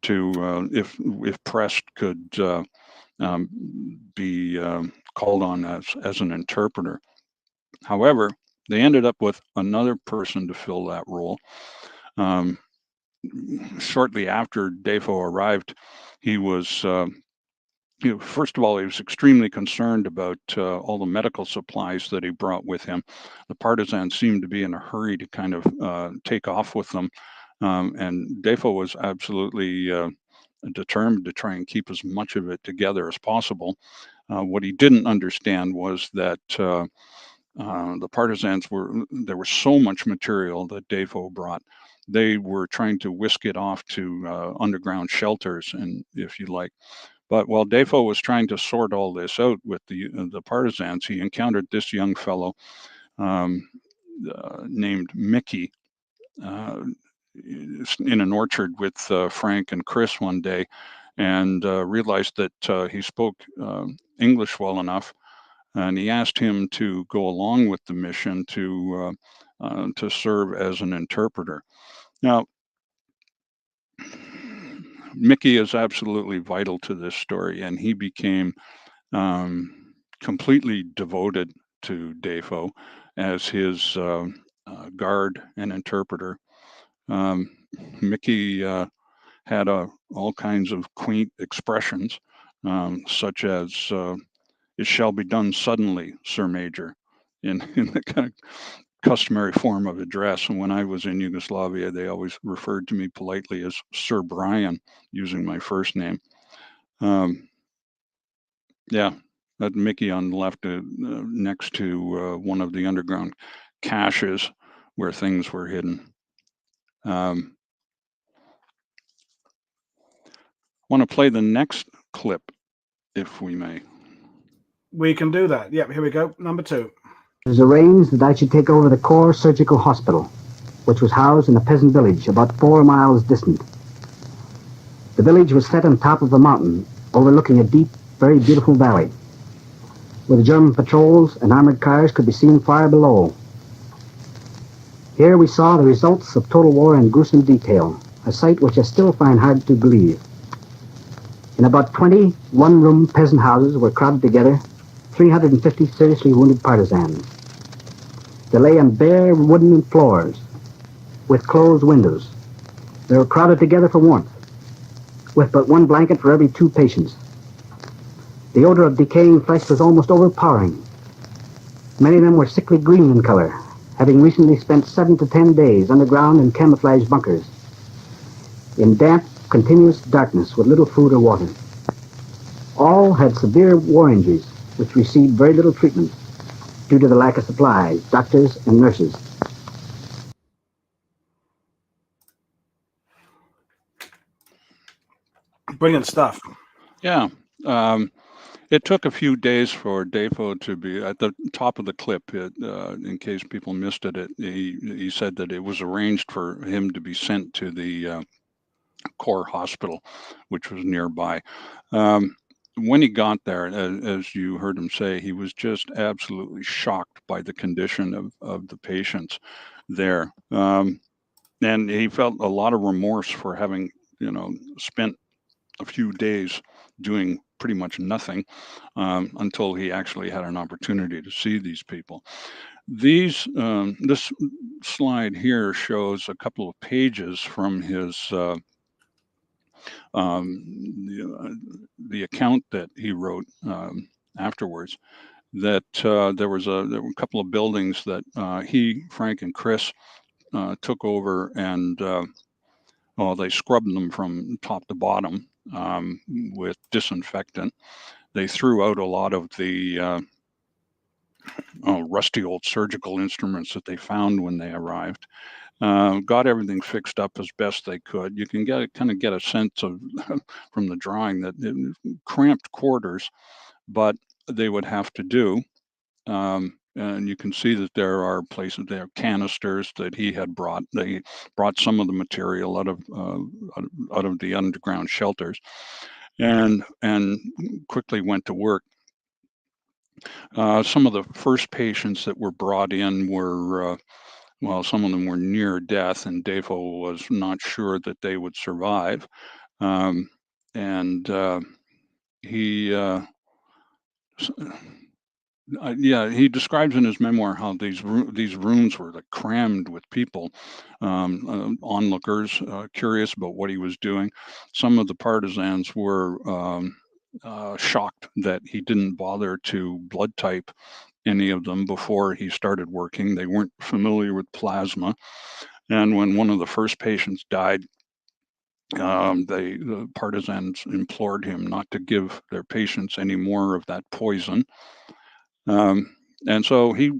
to, if pressed, could be called on as an interpreter. However, they ended up with another person to fill that role. Shortly after Dafoe arrived, he was, first of all, he was extremely concerned about all the medical supplies that he brought with him. The partisans seemed to be in a hurry to kind of take off with them. And Dafoe was absolutely determined to try and keep as much of it together as possible. What he didn't understand was that the partisans there was so much material that Dafoe brought. They were trying to whisk it off to underground shelters, and if you like, But while Dafoe was trying to sort all this out with the partisans, he encountered this young fellow named Mickey in an orchard with Frank and Chris one day, and realized that he spoke English well enough, and he asked him to go along with the mission to serve as an interpreter. Now, Mickey is absolutely vital to this story, and he became completely devoted to Dafoe as his guard and interpreter. Mickey had all kinds of quaint expressions, such as "It shall be done suddenly, Sir Major," in the kind of customary form of address. And when I was in Yugoslavia, they always referred to me politely as Sir Brian, using my first name. Yeah, that Mickey on the left, next to one of the underground caches where things were hidden. Want to play the next clip, if we may. We can do that. Yep, here we go. Number 2. It was arranged that I should take over the Corps Surgical Hospital, which was housed in a peasant village about 4 miles distant. The village was set on top of a mountain, overlooking a deep, very beautiful valley, where the German patrols and armored cars could be seen far below. Here we saw the results of total war in gruesome detail, a sight which I still find hard to believe. In about 20 one-room peasant houses were crowded together 350 seriously wounded partisans. They lay on bare wooden floors with closed windows. They were crowded together for warmth, with but one blanket for every 2 patients. The odor of decaying flesh was almost overpowering. Many of them were sickly green in color, having recently spent 7 to 10 days underground in camouflage bunkers, in damp, continuous darkness with little food or water. All had severe war injuries, which received very little treatment due to the lack of supplies, doctors, and nurses. Brilliant stuff. Yeah. It took a few days for Dafoe to be at the top of the clip. In case people missed it, he said that it was arranged for him to be sent to the Corps Hospital, which was nearby. When he got there, as you heard him say, he was just absolutely shocked by the condition of the patients there. And he felt a lot of remorse for having, spent a few days doing pretty much nothing until he actually had an opportunity to see these people. This slide here shows a couple of pages from his the account that he wrote afterwards. That there were a couple of buildings that he, Frank, and Chris took over, and they scrubbed them from top to bottom with disinfectant. They threw out a lot of the rusty old surgical instruments that they found when they arrived. Got everything fixed up as best they could. You can kind of get a sense of from the drawing that cramped quarters, but they would have to do. And you can see that there are places, there are canisters that he had brought. They brought some of the material out of the underground shelters, and quickly went to work. Some of the first patients that were brought in were, some of them were near death, and Dafoe was not sure that they would survive. He describes in his memoir how these rooms were like crammed with people, onlookers, curious about what he was doing. Some of the partisans were shocked that he didn't bother to blood type any of them before he started working. They weren't familiar with plasma. And when one of the first patients died, the partisans implored him not to give their patients any more of that poison. And so he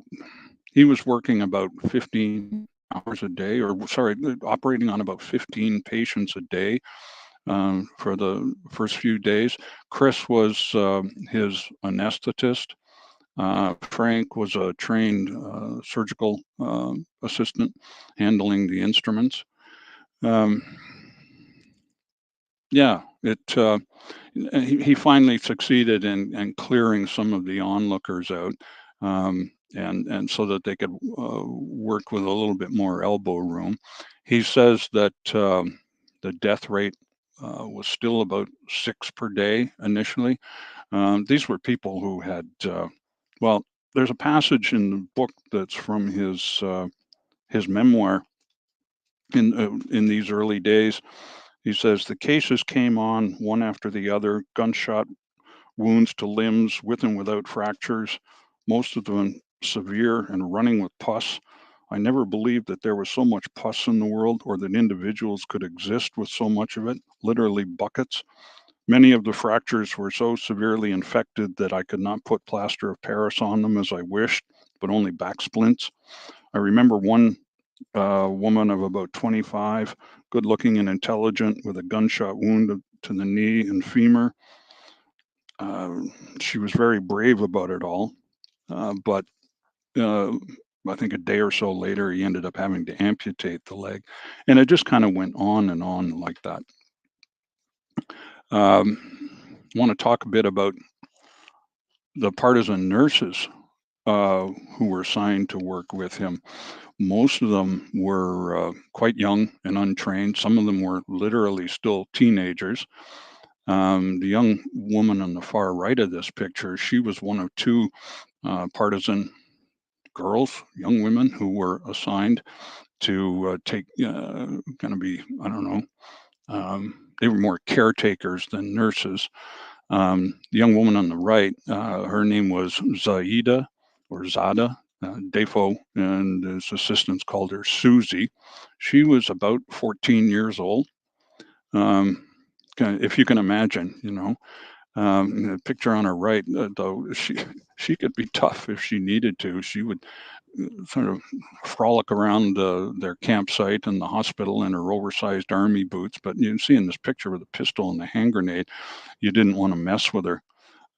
was working about 15 hours a day, operating on about 15 patients a day, for the first few days. Chris was his anesthetist. Frank was a trained surgical assistant handling the instruments. Yeah, he finally succeeded in clearing some of the onlookers out, and so that they could work with a little bit more elbow room. He says that the death rate was still about 6 per day initially. These were people who had, well, there's a passage in the book that's from his memoir in these early days. He says the cases came on one after the other, gunshot wounds to limbs with and without fractures, most of them severe and running with pus. I never believed that there was so much pus in the world or that individuals could exist with so much of it, literally buckets. Many of the fractures were so severely infected that I could not put plaster of Paris on them as I wished, but only back splints. I remember one woman of about 25, good looking and intelligent, with a gunshot wound to the knee and femur. She was very brave about it all, but I think a day or so later, he ended up having to amputate the leg. And it just kind of went on and on like that. I want to talk a bit about the partisan nurses who were assigned to work with him. Most of them were quite young and untrained. Some of them were literally still teenagers. The young woman on the far right of this picture, she was one of 2 partisan girls, young women, who were assigned to take, kind of be, I don't know, they were more caretakers than nurses. The young woman on the right, her name was Zaida or Zada. Dafoe and his assistants called her Susie. She was about 14 years old. If you can imagine, the picture on her right, though, she could be tough if she needed to. She would sort of frolic around their campsite and the hospital in her oversized army boots. But you see in this picture with a pistol and a hand grenade, you didn't want to mess with her.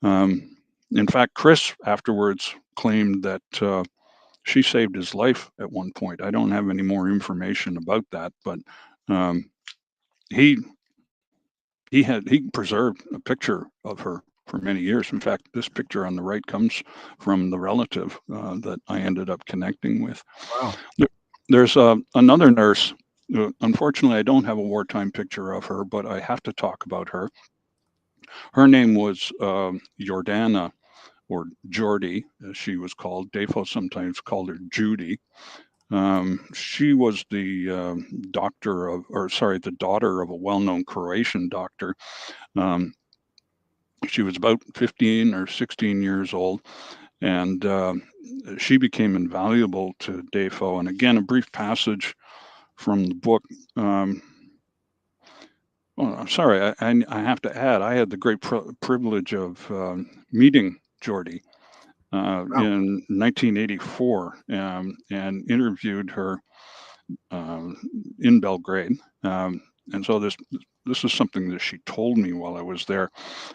In fact, Chris afterwards claimed that she saved his life at one point. I don't have any more information about that, but he preserved a picture of her for many years. In fact, this picture on the right comes from the relative that I ended up connecting with. Wow. There's another nurse. Unfortunately, I don't have a wartime picture of her, but I have to talk about her. Her name was Jordana, or Jordy, as she was called. Dafoe sometimes called her Judy. She was the the daughter of a well-known Croatian doctor. She was about 15 or 16 years old, and she became invaluable to Dafoe. And again, a brief passage from the book. I'm sorry, I have to add, I had the great privilege of meeting Jordy in 1984 and interviewed her in Belgrade. And so this is something that she told me while I was there.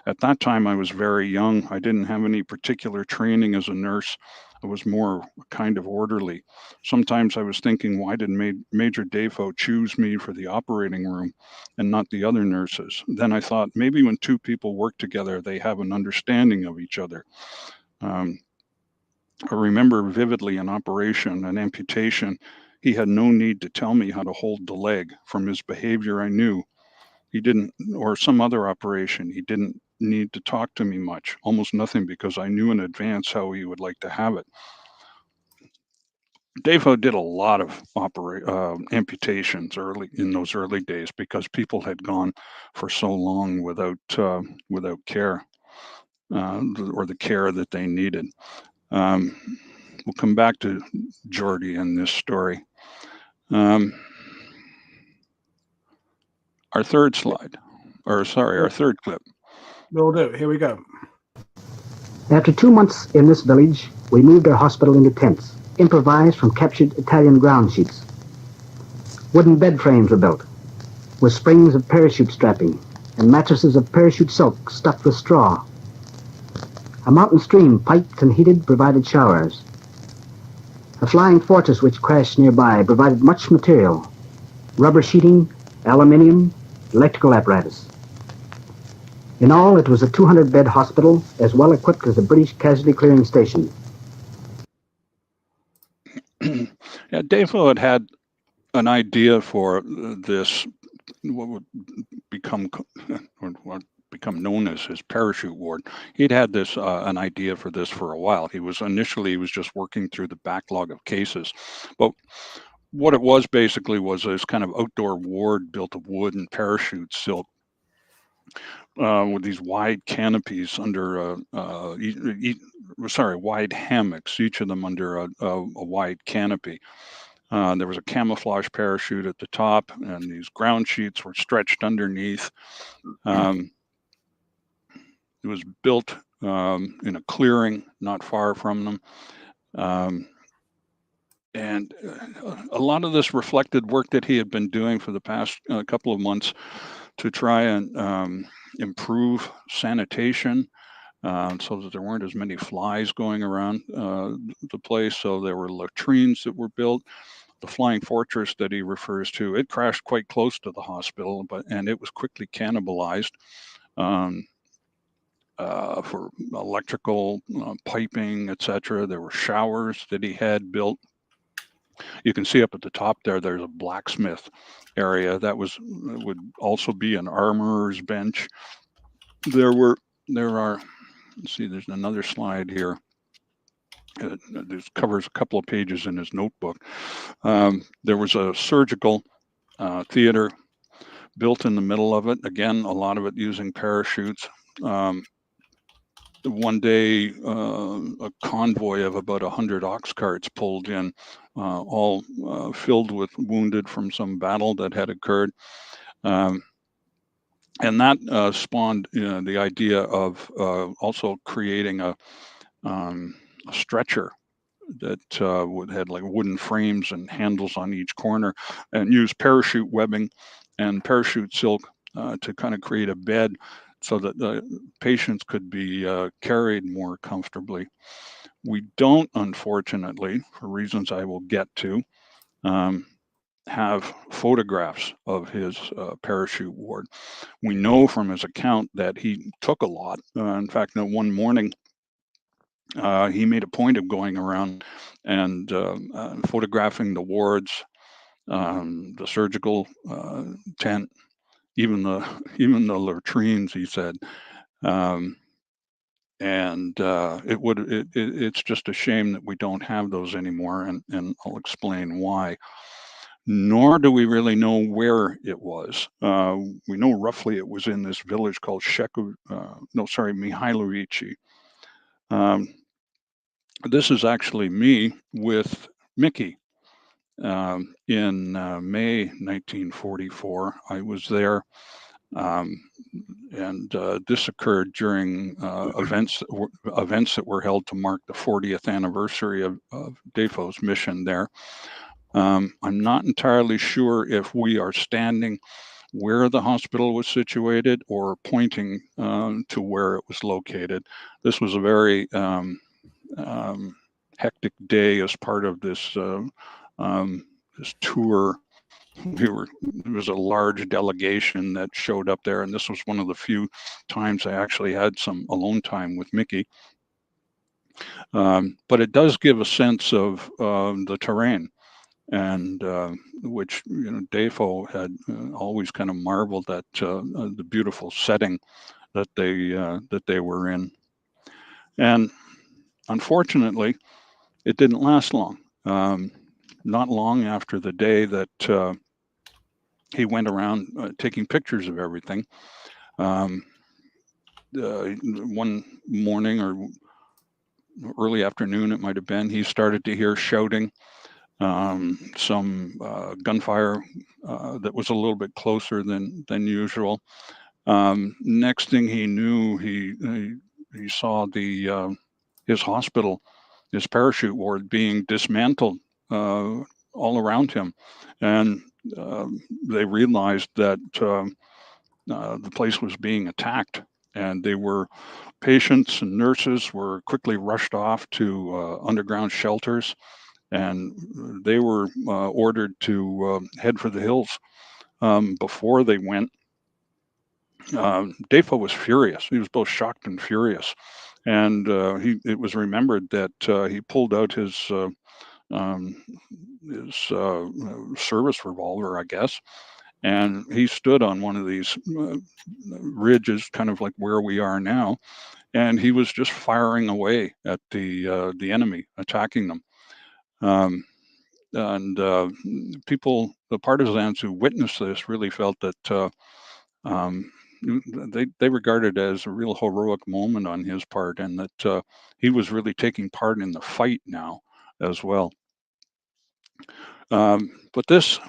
At that time, I was very young. I didn't have any particular training as a nurse. I was more kind of orderly. Sometimes I was thinking, why did Major Dafoe choose me for the operating room and not the other nurses? Then I thought, maybe when 2 people work together, they have an understanding of each other. I remember vividly an operation, an amputation. He had no need to tell me how to hold the leg. From his behavior, I knew. He didn't, or some other operation, he didn't need to talk to me much, almost nothing, because I knew in advance how he would like to have it. Dafoe did a lot of amputations in those early days because people had gone for so long without care or the care that they needed. We'll come back to Jordy in this story. Our third slide, our third clip. Will do. Here we go. After 2 months in this village, we moved our hospital into tents, improvised from captured Italian ground sheets. Wooden bed frames were built. with springs of parachute strapping and mattresses of parachute silk stuffed with straw. A mountain stream, piped and heated, provided showers. A flying fortress which crashed nearby provided much material: rubber sheeting, aluminium, electrical apparatus. In all, it was a 200-bed hospital, as well equipped as a British casualty clearing station. Yeah, Dafoe had an idea for this, what would become known as his parachute ward. He'd had this an idea for this for a while. He was just working through the backlog of cases, but what it was basically was this kind of outdoor ward built of wood and parachute silk, with these wide canopies under wide hammocks, each of them under a wide canopy. There was a camouflage parachute at the top, and these ground sheets were stretched underneath. It was built in a clearing not far from them. And a lot of this reflected work that he had been doing for the past couple of months to try and improve sanitation, so that there weren't as many flies going around the place. So there were latrines that were built. The flying fortress that he refers to, it crashed quite close to the hospital, and it was quickly cannibalized for electrical piping, etc. There were showers that he had built. You can see up at the top there's a blacksmith area that would also be an armorer's bench. There are, let's see, there's another slide here. This covers a couple of pages in his notebook. There was a surgical theater built in the middle of it. Again, a lot of it using parachutes. One day, a convoy of about 100 ox carts pulled in, all filled with wounded from some battle that had occurred. And that spawned the idea of also creating a stretcher that had like wooden frames and handles on each corner, and use parachute webbing and parachute silk to kind of create a bed so that the patients could be carried more comfortably. We don't, unfortunately, for reasons I will get to, have photographs of his parachute ward. We know from his account that he took a lot. In fact, one morning, he made a point of going around and photographing the wards, the surgical tent, even the latrines, he said. It's just a shame that we don't have those anymore, and I'll explain why. Nor do we really know where it was. We know roughly it was in this village called Mihailovici. This is actually me with Mickey in May 1944. I was there, and this occurred during events that were held to mark the 40th anniversary of Dafoe's mission there. I'm not entirely sure if we are standing where the hospital was situated or pointing to where it was located. This was a very hectic day as part of this this tour. There was a large delegation that showed up there, and this was one of the few times I actually had some alone time with Mickey. But it does give a sense of the terrain, and which Dafoe had always kind of marveled at the beautiful setting that they were in. And unfortunately, it didn't last long. Not long after the day that he went around taking pictures of everything, one morning or early afternoon, it might have been, he started to hear shouting, some gunfire that was a little bit closer than usual. Next thing he knew, he saw his hospital, his parachute ward being dismantled all around him, and they realized that the place was being attacked, and patients and nurses were quickly rushed off to underground shelters, and they were ordered to head for the hills. Before they went, Dafoe was furious. He was both shocked and furious, and it was remembered that he pulled out his service revolver, I guess, and he stood on one of these ridges, kind of like where we are now, and he was just firing away at the enemy, attacking them. And the partisans who witnessed this really felt that they regarded it as a real heroic moment on his part, and that he was really taking part in the fight now as well. But this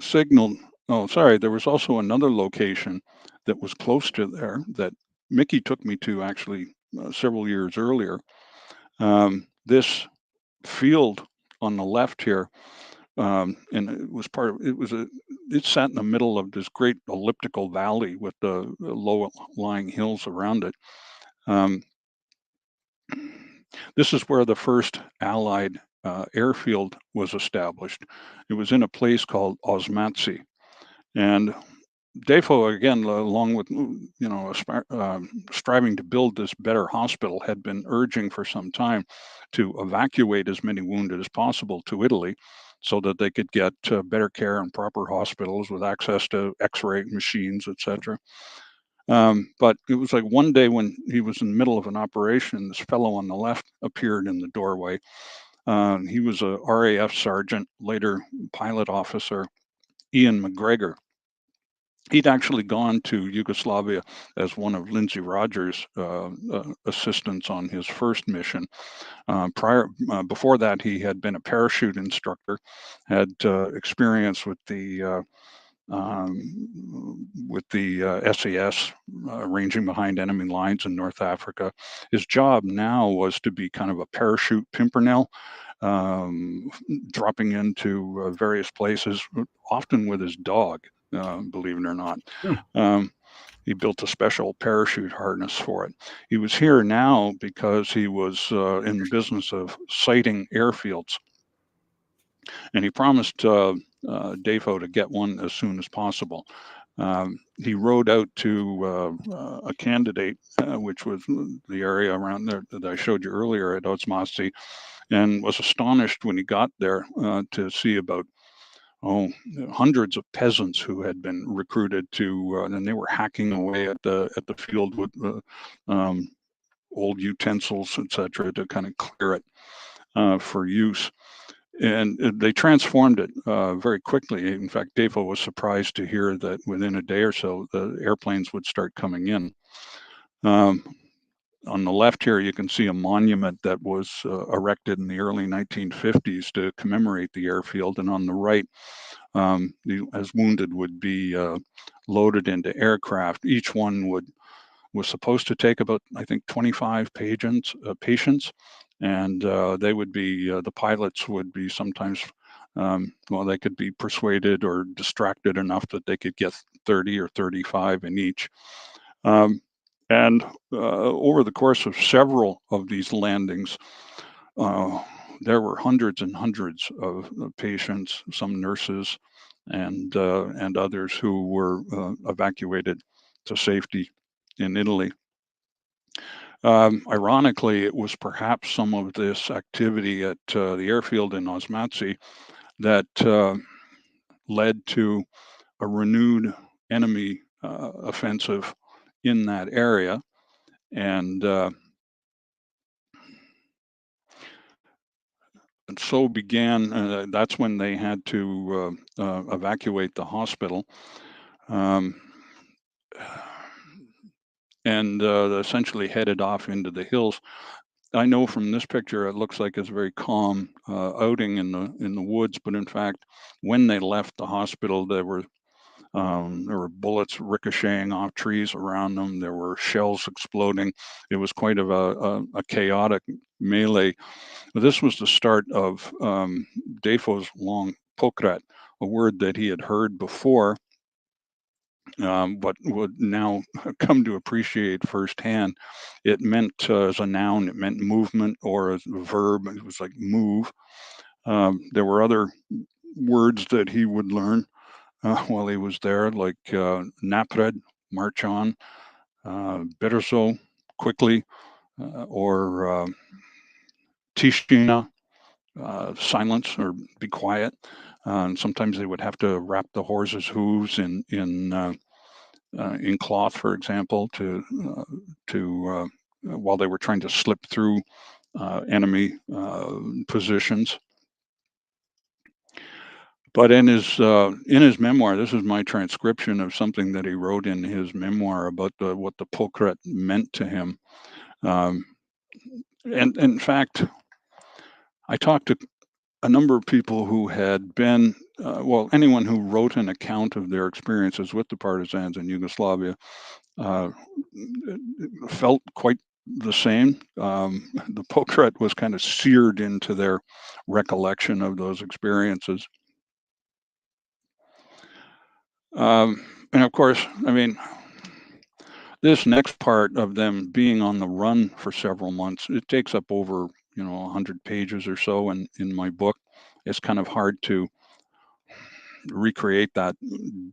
signaled, oh, sorry, there was also another location that was close to there that Mickey took me to actually several years earlier. This field on the left here, and it was it sat in the middle of this great elliptical valley with the low-lying hills around it. This is where the first Allied airfield was established. It was in a place called Osmatsi, and Dafoe, again, along with striving to build this better hospital, had been urging for some time to evacuate as many wounded as possible to Italy, so that they could get better care in proper hospitals with access to X-ray machines, etc. But it was like one day when he was in the middle of an operation, this fellow on the left appeared in the doorway. He was a RAF sergeant, later pilot officer, Ian McGregor. He'd actually gone to Yugoslavia as one of Lindsay Rogers' assistants on his first mission. Before that, he had been a parachute instructor, had experience with the SAS, ranging behind enemy lines in North Africa. His job now was to be kind of a parachute pimpernel, dropping into various places, often with his dog, believe it or not. He built a special parachute harness for it. He was here now because he was in the business of sighting airfields. And he promised Dafoe to get one as soon as possible. He rode out to a candidate, which was the area around there that I showed you earlier at Osmatsi, and was astonished when he got there to see about hundreds of peasants who had been recruited to, and they were hacking away at the field with old utensils, etc., to kind of clear it for use. And they transformed it very quickly. In fact, Dafoe was surprised to hear that within a day or so, the airplanes would start coming in. On the left here, you can see a monument that was erected in the early 1950s to commemorate the airfield. And on the right, as wounded would be loaded into aircraft. Each one was supposed to take about, I think, 25 patients, and they would be, the pilots would be sometimes, they could be persuaded or distracted enough that they could get 30 or 35 in each. And over the course of several of these landings, there were hundreds and hundreds of patients, some nurses, and others who were evacuated to safety in Italy. Ironically, it was perhaps some of this activity at the airfield in Osmatsi that led to a renewed enemy offensive in that area. And so began, that's when they had to evacuate the hospital. And essentially headed off into the hills. I know from this picture it looks like it's a very calm outing in the woods, but in fact, when they left the hospital, there were bullets ricocheting off trees around them. There were shells exploding. It was quite of a chaotic melee. But this was the start of Dafoe's long pokret, a word that he had heard before, but would now come to appreciate firsthand. It meant, as a noun, it meant movement, or as a verb, it was like move. There were other words that he would learn while he was there, like napred, march on, berzo, quickly, or tishina, silence or be quiet. And sometimes they would have to wrap the horses' hooves in cloth, for example, to while they were trying to slip through enemy positions. But in his memoir, this is my transcription of something that he wrote in his memoir about what the pokret meant to him. And in fact, I talked to a number of people who had been, anyone who wrote an account of their experiences with the partisans in Yugoslavia felt quite the same. The pokret was kind of seared into their recollection of those experiences. And of course, I mean, this next part of them being on the run for several months, it takes up over 100 pages or so in my book. It's kind of hard to recreate that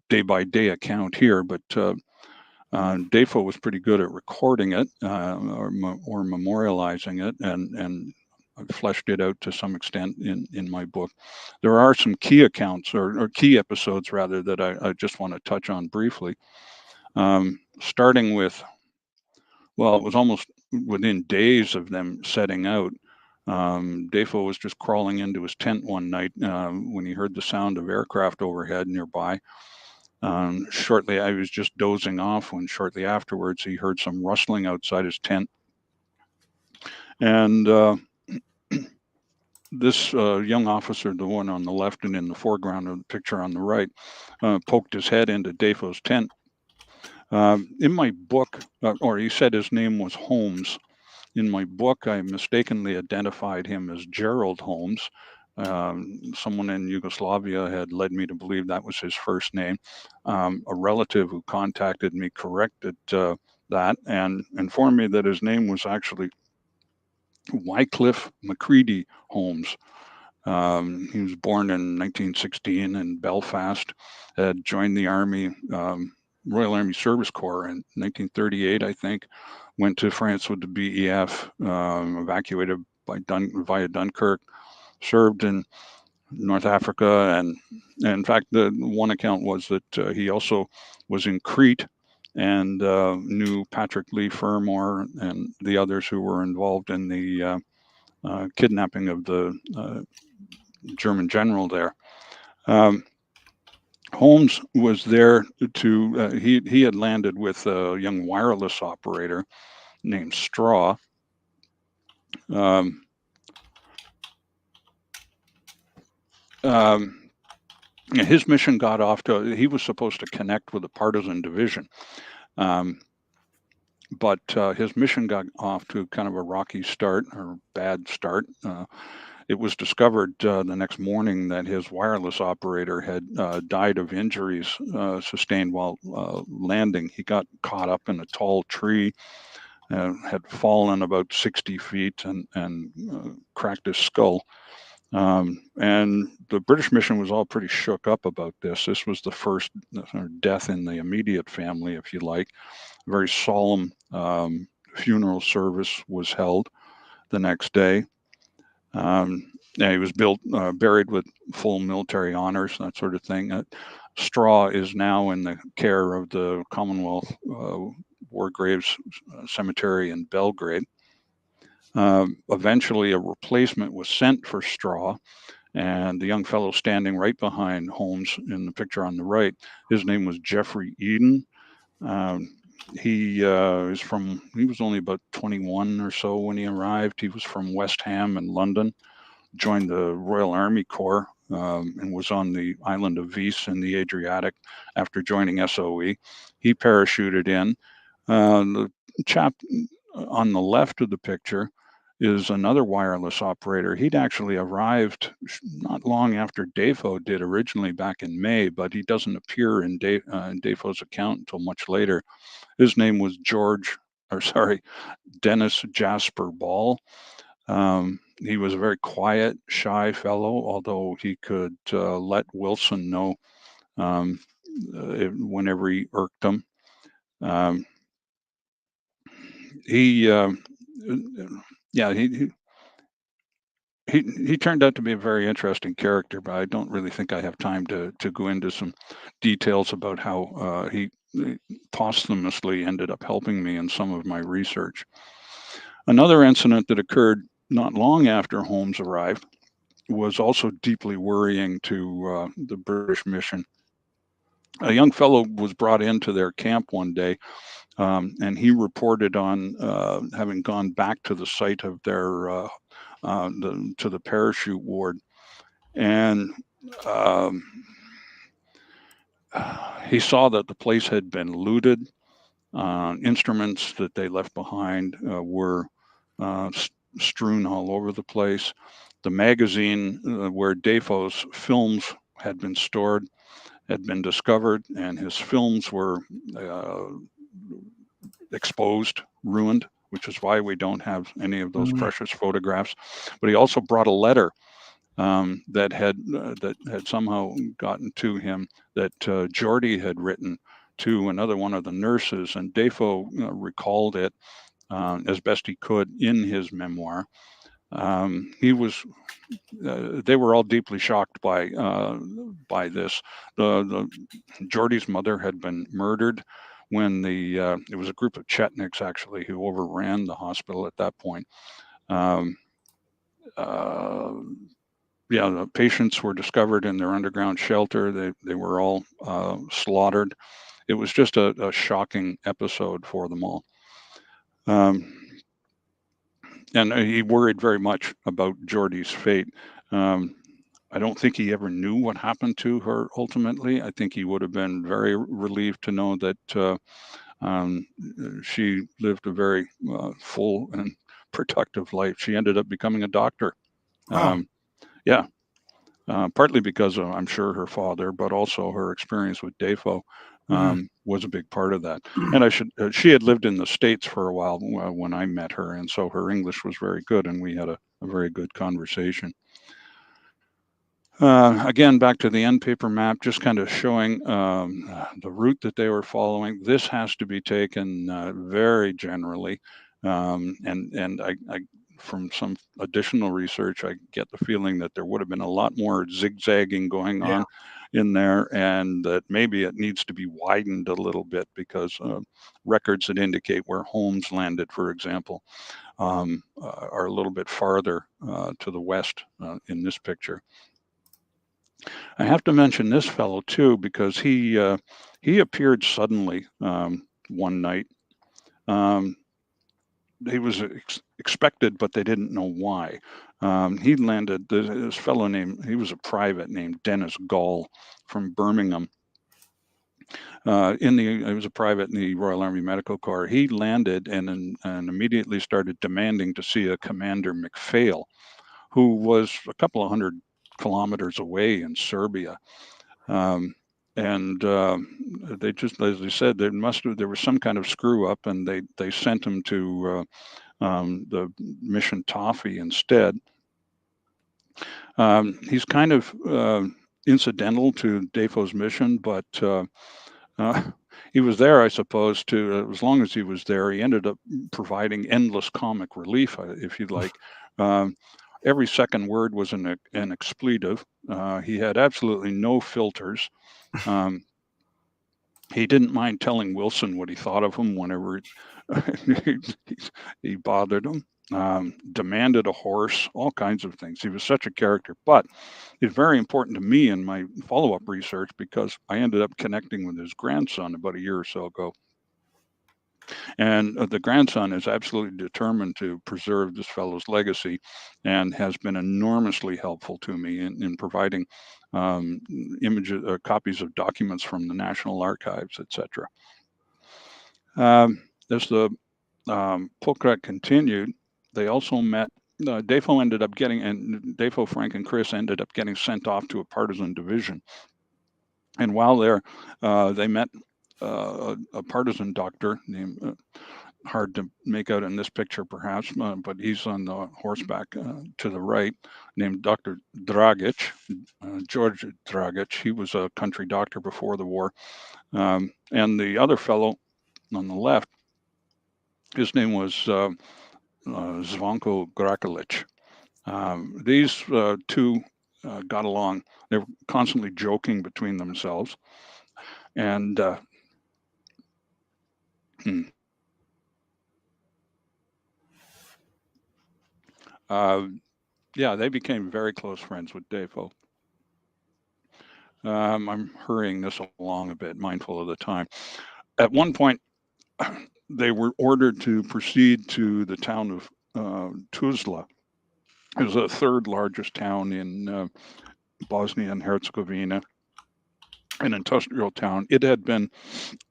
day by day account here, but Dafoe was pretty good at recording it or memorializing it, and I've fleshed it out to some extent in my book. There are some key accounts or key episodes rather that I just want to touch on briefly. Starting with, well, it was almost within days of them setting out. Dafoe was just crawling into his tent one night when he heard the sound of aircraft overhead nearby. Shortly, I was just dozing off when shortly afterwards he heard some rustling outside his tent. And this young officer, the one on the left and in the foreground of the picture on the right, poked his head into Dafoe's tent. In my book, or he said his name was Holmes. In my book, I mistakenly identified him as Gerald Holmes. Someone in Yugoslavia had led me to believe that was his first name. A relative who contacted me corrected that and informed me that his name was actually Wycliffe Macready Holmes. He was born in 1916 in Belfast, had joined the Army, Royal Army Service Corps in 1938, I think, went to France with the BEF, evacuated via Dunkirk, served in North Africa, and in fact, the one account was that he also was in Crete and knew Patrick Lee Fermor and the others who were involved in the kidnapping of the German general there. Holmes was there to, he had landed with a young wireless operator named Straw. His mission got off to, he was supposed to connect with a partisan division. But his mission got off to kind of a rocky start or bad start. It was discovered the next morning that his wireless operator had died of injuries sustained while landing. He got caught up in a tall tree, had fallen about 60 feet and cracked his skull. And the British mission was all pretty shook up about this. This was the first death in the immediate family, if you like. A very solemn funeral service was held the next day. He was buried with full military honors, that sort of thing. Straw is now in the care of the Commonwealth War Graves Cemetery in Belgrade. Eventually, a replacement was sent for Straw, and the young fellow standing right behind Holmes in the picture on the right, his name was Jeffrey Eden. He was only about 21 or so when he arrived. He was from West Ham in London, joined the Royal Army Corps, and was on the island of Vis in the Adriatic after joining SOE. He parachuted in. The chap on the left of the picture is another wireless operator. He'd actually arrived not long after Dafoe did originally back in May, but he doesn't appear in Dafoe's account until much later. His name was Dennis Jasper Ball. He was a very quiet, shy fellow, although he could let Wilson know whenever he irked him. He turned out to be a very interesting character, but I don't really think I have time to go into some details about how he posthumously ended up helping me in some of my research. Another incident that occurred not long after Holmes arrived was also deeply worrying to the British mission. A young fellow was brought into their camp one day, and he reported on having gone back to the site of their to the parachute ward, and he saw that the place had been looted. Instruments that they left behind were strewn all over the place. The magazine where Dafoe's films had been stored had been discovered, and his films were exposed, ruined, which is why we don't have any of those precious photographs. But he also brought a letter that had somehow gotten to him that Geordie had written to another one of the nurses, and Dafoe recalled it as best he could in his memoir. They were all deeply shocked by this. The Geordie's mother had been murdered when it was a group of Chetniks actually who overran the hospital at that point. The patients were discovered in their underground shelter. They were all slaughtered. It was just a shocking episode for them all. And he worried very much about Geordie's fate. I don't think he ever knew what happened to her ultimately. I think he would have been very relieved to know that she lived a very full and productive life. She ended up becoming a doctor. Wow. Partly because of, I'm sure, her father, but also her experience with Dafoe was a big part of that. And she had lived in the States for a while when I met her, and so her English was very good, and we had a very good conversation. Again, back to the end paper map, just kind of showing the route that they were following. This has to be taken very generally, and I from some additional research, I get the feeling that there would have been a lot more zigzagging going on in there, and that maybe it needs to be widened a little bit because records that indicate where Holmes landed, for example, are a little bit farther to the west in this picture. I have to mention this fellow too because he appeared suddenly one night. He was expected, but they didn't know why. He landed. This fellow he was a private named Dennis Gall from Birmingham. He was a private in the Royal Army Medical Corps. He landed and immediately started demanding to see a Commander McPhail, who was a couple of 100 kilometers away in Serbia. They just, as they said, there was some kind of screw up, and they sent him to the mission Toffee instead. He's kind of incidental to Dafoe's mission, but he was there, I suppose, as long as he was there. He ended up providing endless comic relief, if you'd like. Every second word was an expletive. He had absolutely no filters. He didn't mind telling Wilson what he thought of him whenever he bothered him. Demanded a horse, all kinds of things. He was such a character, but it's very important to me in my follow-up research because I ended up connecting with his grandson about a year or so ago. And the grandson is absolutely determined to preserve this fellow's legacy and has been enormously helpful to me in providing images, copies of documents from the National Archives, etc. As the Pulkret continued, they also met. Dafoe ended up getting, and Dafoe, Frank, and Chris ended up getting sent off to a partisan division. And while there, they met a partisan doctor named, hard to make out in this picture perhaps, but he's on the horseback to the right, named Dr. Dragic, George Dragic. He was a country doctor before the war. And the other fellow on the left, his name was Zvonko Grakalic. These two got along. They were constantly joking between themselves. And yeah, they became very close friends with Dafoe. I'm hurrying this along a bit, mindful of the time. At one point, they were ordered to proceed to the town of Tuzla. It was the third largest town in Bosnia and Herzegovina, an industrial town. It had been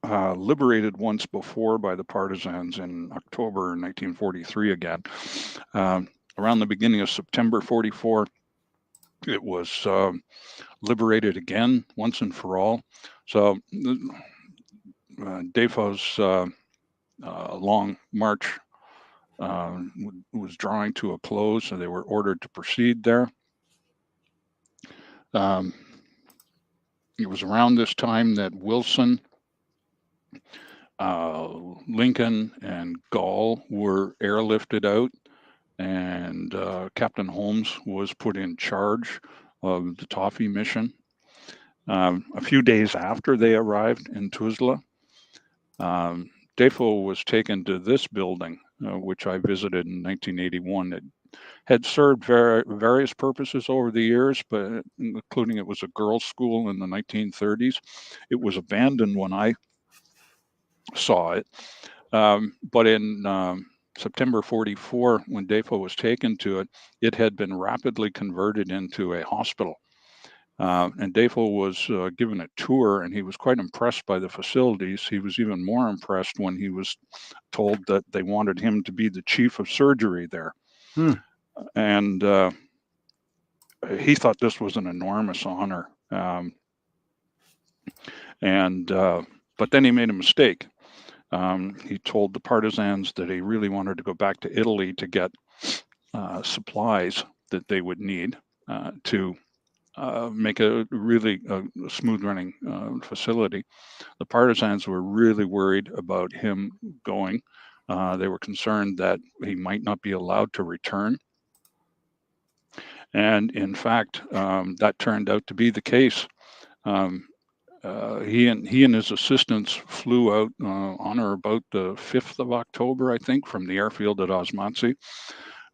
liberated once before by the partisans in October 1943 again. Around the beginning of September 44, it was liberated again once and for all. So Dafoe's long march was drawing to a close, and they were ordered to proceed there. It was around this time that Wilson, Lincoln, and Gall were airlifted out, and Captain Holmes was put in charge of the Toffee mission. A few days after they arrived in Tuzla, Dafoe was taken to this building, which I visited in 1981. It had served various purposes over the years, but including it was a girls' school in the 1930s. It was abandoned when I saw it. But in September 44, when Dafoe was taken to it, it had been rapidly converted into a hospital. And Dafoe was given a tour, and he was quite impressed by the facilities. He was even more impressed when he was told that they wanted him to be the chief of surgery there. And he thought this was an enormous honor. But then he made a mistake. He told the partisans that he really wanted to go back to Italy to get supplies that they would need to make a really smooth running facility. The partisans were really worried about him going. They were concerned that he might not be allowed to return. And in fact, that turned out to be the case. He and his assistants flew out on or about the 5th of October, I think, from the airfield at Osmazi.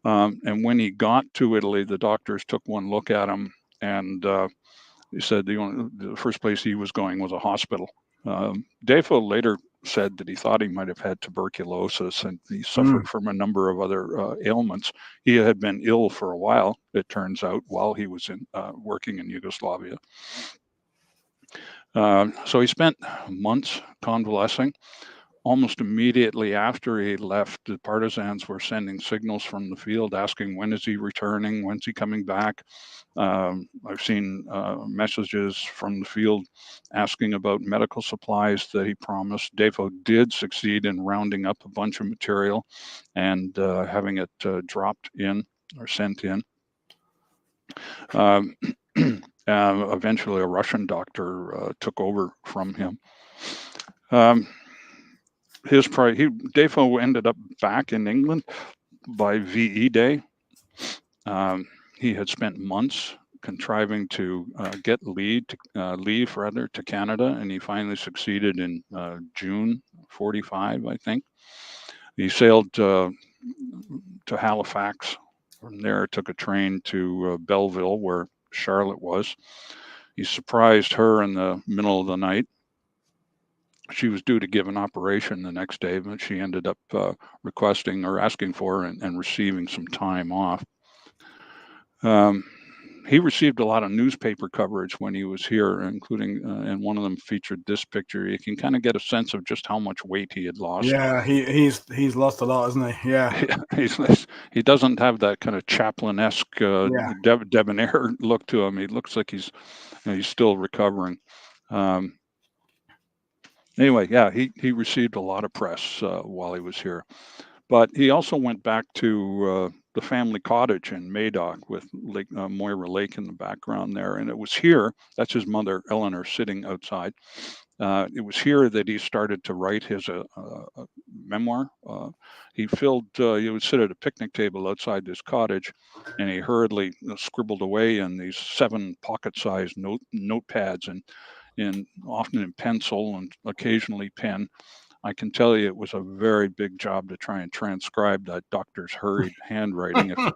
And when he got to Italy, the doctors took one look at him, and he said the first place he was going was a hospital. Dafoe later said that he thought he might have had tuberculosis, and he suffered from a number of other ailments. He had been ill for a while, it turns out, while he was working in Yugoslavia. So he spent months convalescing. Almost immediately after he left, the partisans were sending signals from the field asking, when is he returning? When's he coming back? I've seen messages from the field asking about medical supplies that he promised. Dafoe did succeed in rounding up a bunch of material and having it dropped in or sent in. Eventually, a Russian doctor took over from him. Dafoe ended up back in England by VE Day. He had spent months contriving to get leave to Canada, and he finally succeeded in June 45, I think. He sailed to Halifax. From there, took a train to Belleville, where Charlotte was. He surprised her in the middle of the night. She was due to give an operation the next day, but she ended up requesting or asking for and receiving some time off. he received a lot of newspaper coverage when he was here, including, and one of them featured this picture. You can kind of get a sense of just how much weight he had lost. Yeah, he's lost a lot, hasn't he? Yeah. He doesn't have that kind of Chaplin-esque Yeah. debonair look to him. He looks like he's still recovering. Anyway, yeah, he received a lot of press while he was here. But he also went back to the family cottage in Madoc with Moira Lake in the background there. And it was here, that's his mother, Eleanor, sitting outside. It was here that he started to write his memoir. He would sit at a picnic table outside this cottage, and he hurriedly scribbled away in these 7 pocket-sized notepads, and often in pencil and occasionally pen. I can tell you it was a very big job to try and transcribe that doctor's hurried handwriting. If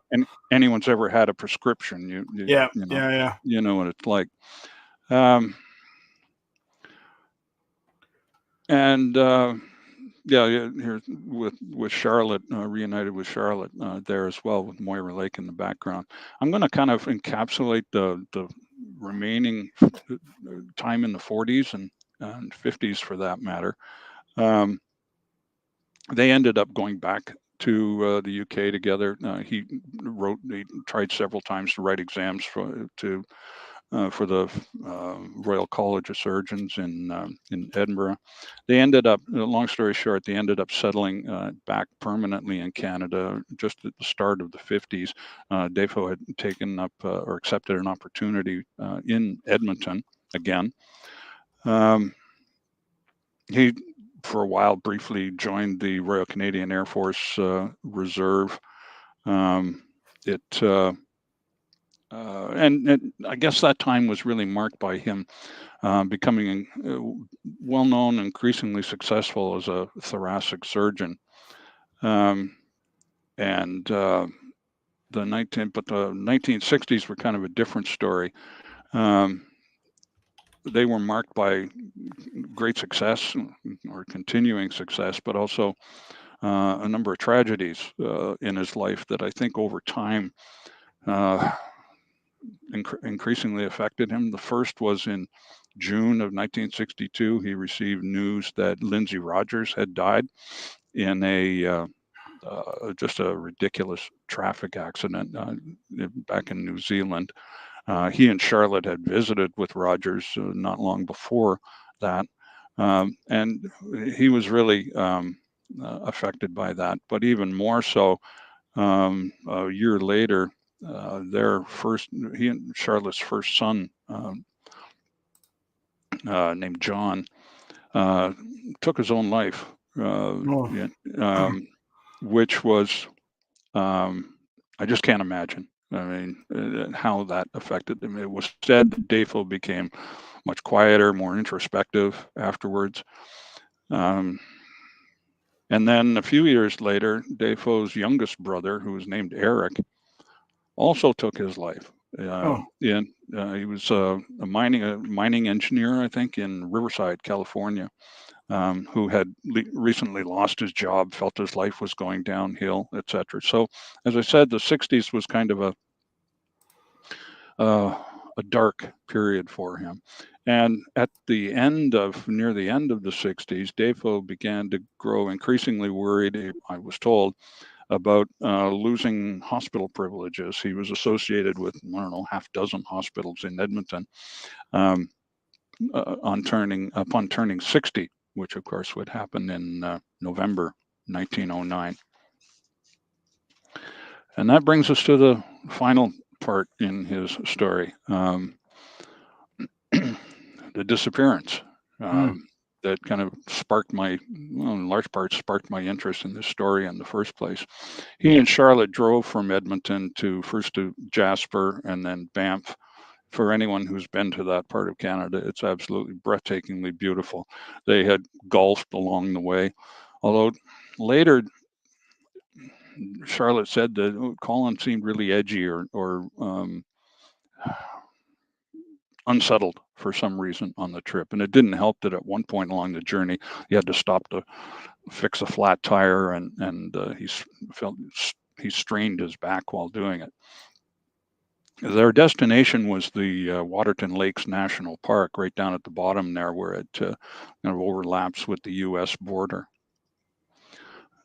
anyone's ever had a prescription, you know what it's like. Here with Charlotte, reunited with Charlotte there as well, with Moira Lake in the background. I'm going to kind of encapsulate the remaining time in the 40s and 50s for that matter. They ended up going back to the UK together. He tried several times to write exams for the Royal College of Surgeons in Edinburgh. They ended up, long story short, they ended up settling back permanently in Canada just at the start of the 50s. Dafoe had taken up or accepted an opportunity in Edmonton again. He, for a while, briefly joined the Royal Canadian Air Force Reserve. And I guess that time was really marked by him becoming well-known, increasingly successful as a thoracic surgeon. The 1960s were kind of a different story. They were marked by great success or continuing success, but also a number of tragedies in his life that I think over time increasingly affected him. The first was in June of 1962. He received news that Lindsay Rogers had died in just a ridiculous traffic accident back in New Zealand. He and Charlotte had visited with Rogers not long before that, and he was really affected by that. But even more so, a year later, he and Charlotte's first son, named John, took his own life, which was, I just can't imagine. I mean, how that affected him. It was said that Dafoe became much quieter, more introspective afterwards. And then a few years later, Dafoe's youngest brother, who was named Eric, also took his life. He was a mining engineer, I think, in Riverside, California, who had recently lost his job, felt his life was going downhill, etc. So, as I said, the 60s was kind of a dark period for him. And at near the end of the 60s, Dafoe began to grow increasingly worried, I was told, about losing hospital privileges. He was associated with, I don't know, half dozen hospitals in Edmonton upon turning 60, which of course would happen in November 1909. And that brings us to the final part in his story, the disappearance. That kind of in large part sparked my interest in this story in the first place. He and Charlotte drove from Edmonton first to Jasper and then Banff. For anyone who's been to that part of Canada, it's absolutely breathtakingly beautiful. They had golfed along the way, although later Charlotte said that Colin seemed really edgy or unsettled for some reason on the trip. And it didn't help that at one point along the journey, he had to stop to fix a flat tire, and he strained his back while doing it. Their destination was the Waterton Lakes National Park, right down at the bottom there, where it kind of overlaps with the U.S. border.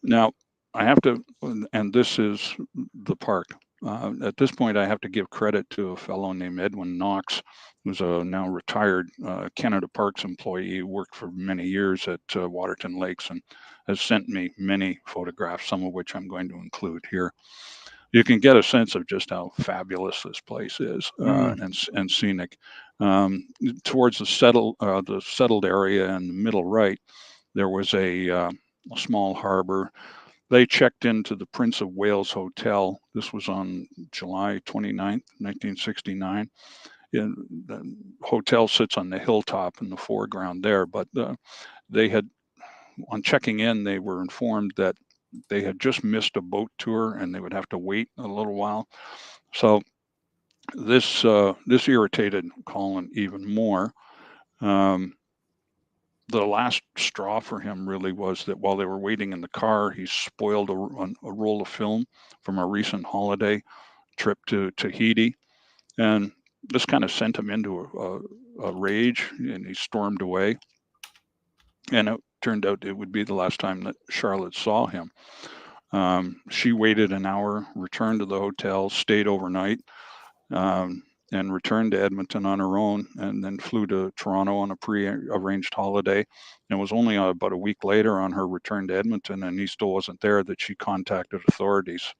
Now, I have to, and this is the park. At this point, I have to give credit to a fellow named Edwin Knox, who's a now retired Canada Parks employee, who worked for many years at Waterton Lakes and has sent me many photographs, some of which I'm going to include here. You can get a sense of just how fabulous this place is and scenic. Towards the settled area in the middle right, there was a small harbor. They checked into the Prince of Wales Hotel. This was on July 29th, 1969. And the hotel sits on the hilltop in the foreground there, but they had, on checking in, they were informed that they had just missed a boat tour and they would have to wait a little while. So this irritated Colin even more. The last straw for him really was that while they were waiting in the car, he spoiled a roll of film from a recent holiday trip to Tahiti. And this kind of sent him into a rage, and he stormed away. And it turned out it would be the last time that Charlotte saw him. She waited an hour, returned to the hotel, stayed overnight, and returned to Edmonton on her own, and then flew to Toronto on a pre-arranged holiday. And it was only about a week later, on her return to Edmonton, and he still wasn't there, that she contacted authorities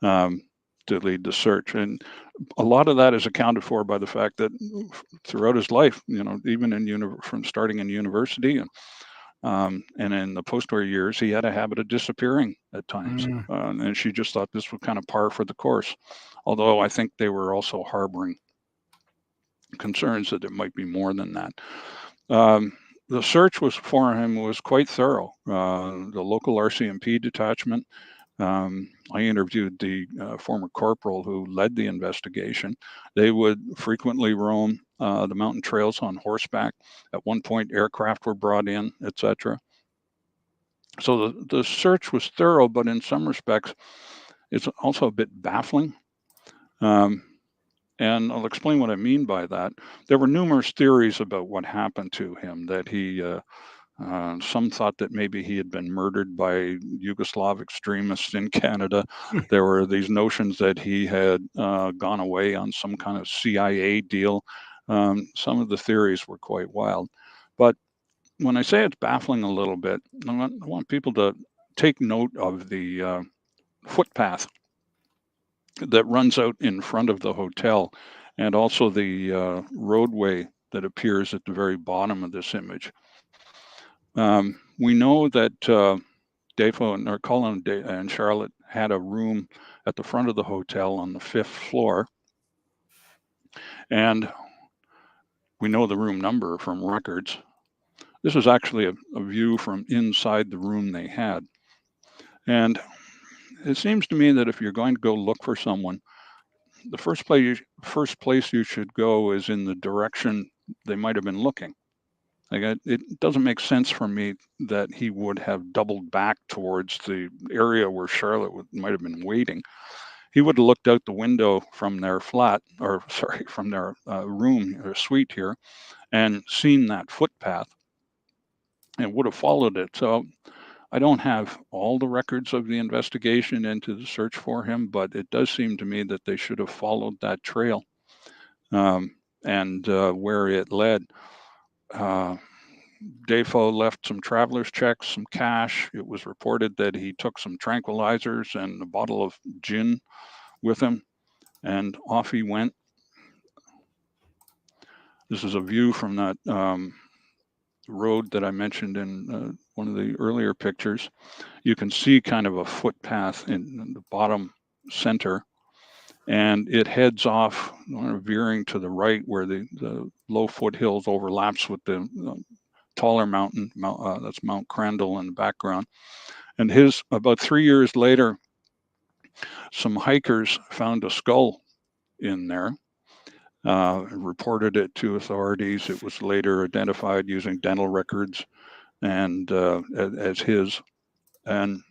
to lead the search. And a lot of that is accounted for by the fact that throughout his life, even from starting in university and in the post-war years, he had a habit of disappearing at times. And she just thought this was kind of par for the course. Although I think they were also harboring concerns that it might be more than that. The search for him was quite thorough. The local RCMP detachment, I interviewed the former corporal who led the investigation. They would frequently roam the mountain trails on horseback. At one point, aircraft were brought in, etc. So the search was thorough, but in some respects, it's also a bit baffling. And I'll explain what I mean by that. There were numerous theories about what happened to him, that he some thought that maybe he had been murdered by Yugoslav extremists in Canada. There were these notions that he had gone away on some kind of CIA deal. Some of the theories were quite wild. But when I say it's baffling a little bit, I want people to take note of the footpath that runs out in front of the hotel, and also the roadway that appears at the very bottom of this image. We know that Dafoe or Colin and Charlotte had a room at the front of the hotel on the 5th floor, and we know the room number from records. This is actually a view from inside the room they had. And it seems to me that if you're going to go look for someone, the first place you should go is in the direction they might have been looking. Like, it doesn't make sense for me that he would have doubled back towards the area where Charlotte might have been waiting. He would have looked out the window from their from their room or suite here, and seen that footpath and would have followed it. So I don't have all the records of the investigation into the search for him, but it does seem to me that they should have followed that trail and where it led. Dafoe left some traveler's checks, some cash. It was reported that he took some tranquilizers and a bottle of gin with him, and off he went. This is a view from that road that I mentioned in one of the earlier pictures. You can see kind of a footpath in the bottom center, and it heads off, veering to the right, where the low foothills overlaps with the taller mountain, that's Mount Crandall in the background. And about 3 years later, some hikers found a skull in there, reported it to authorities. It was later identified using dental records and as his. And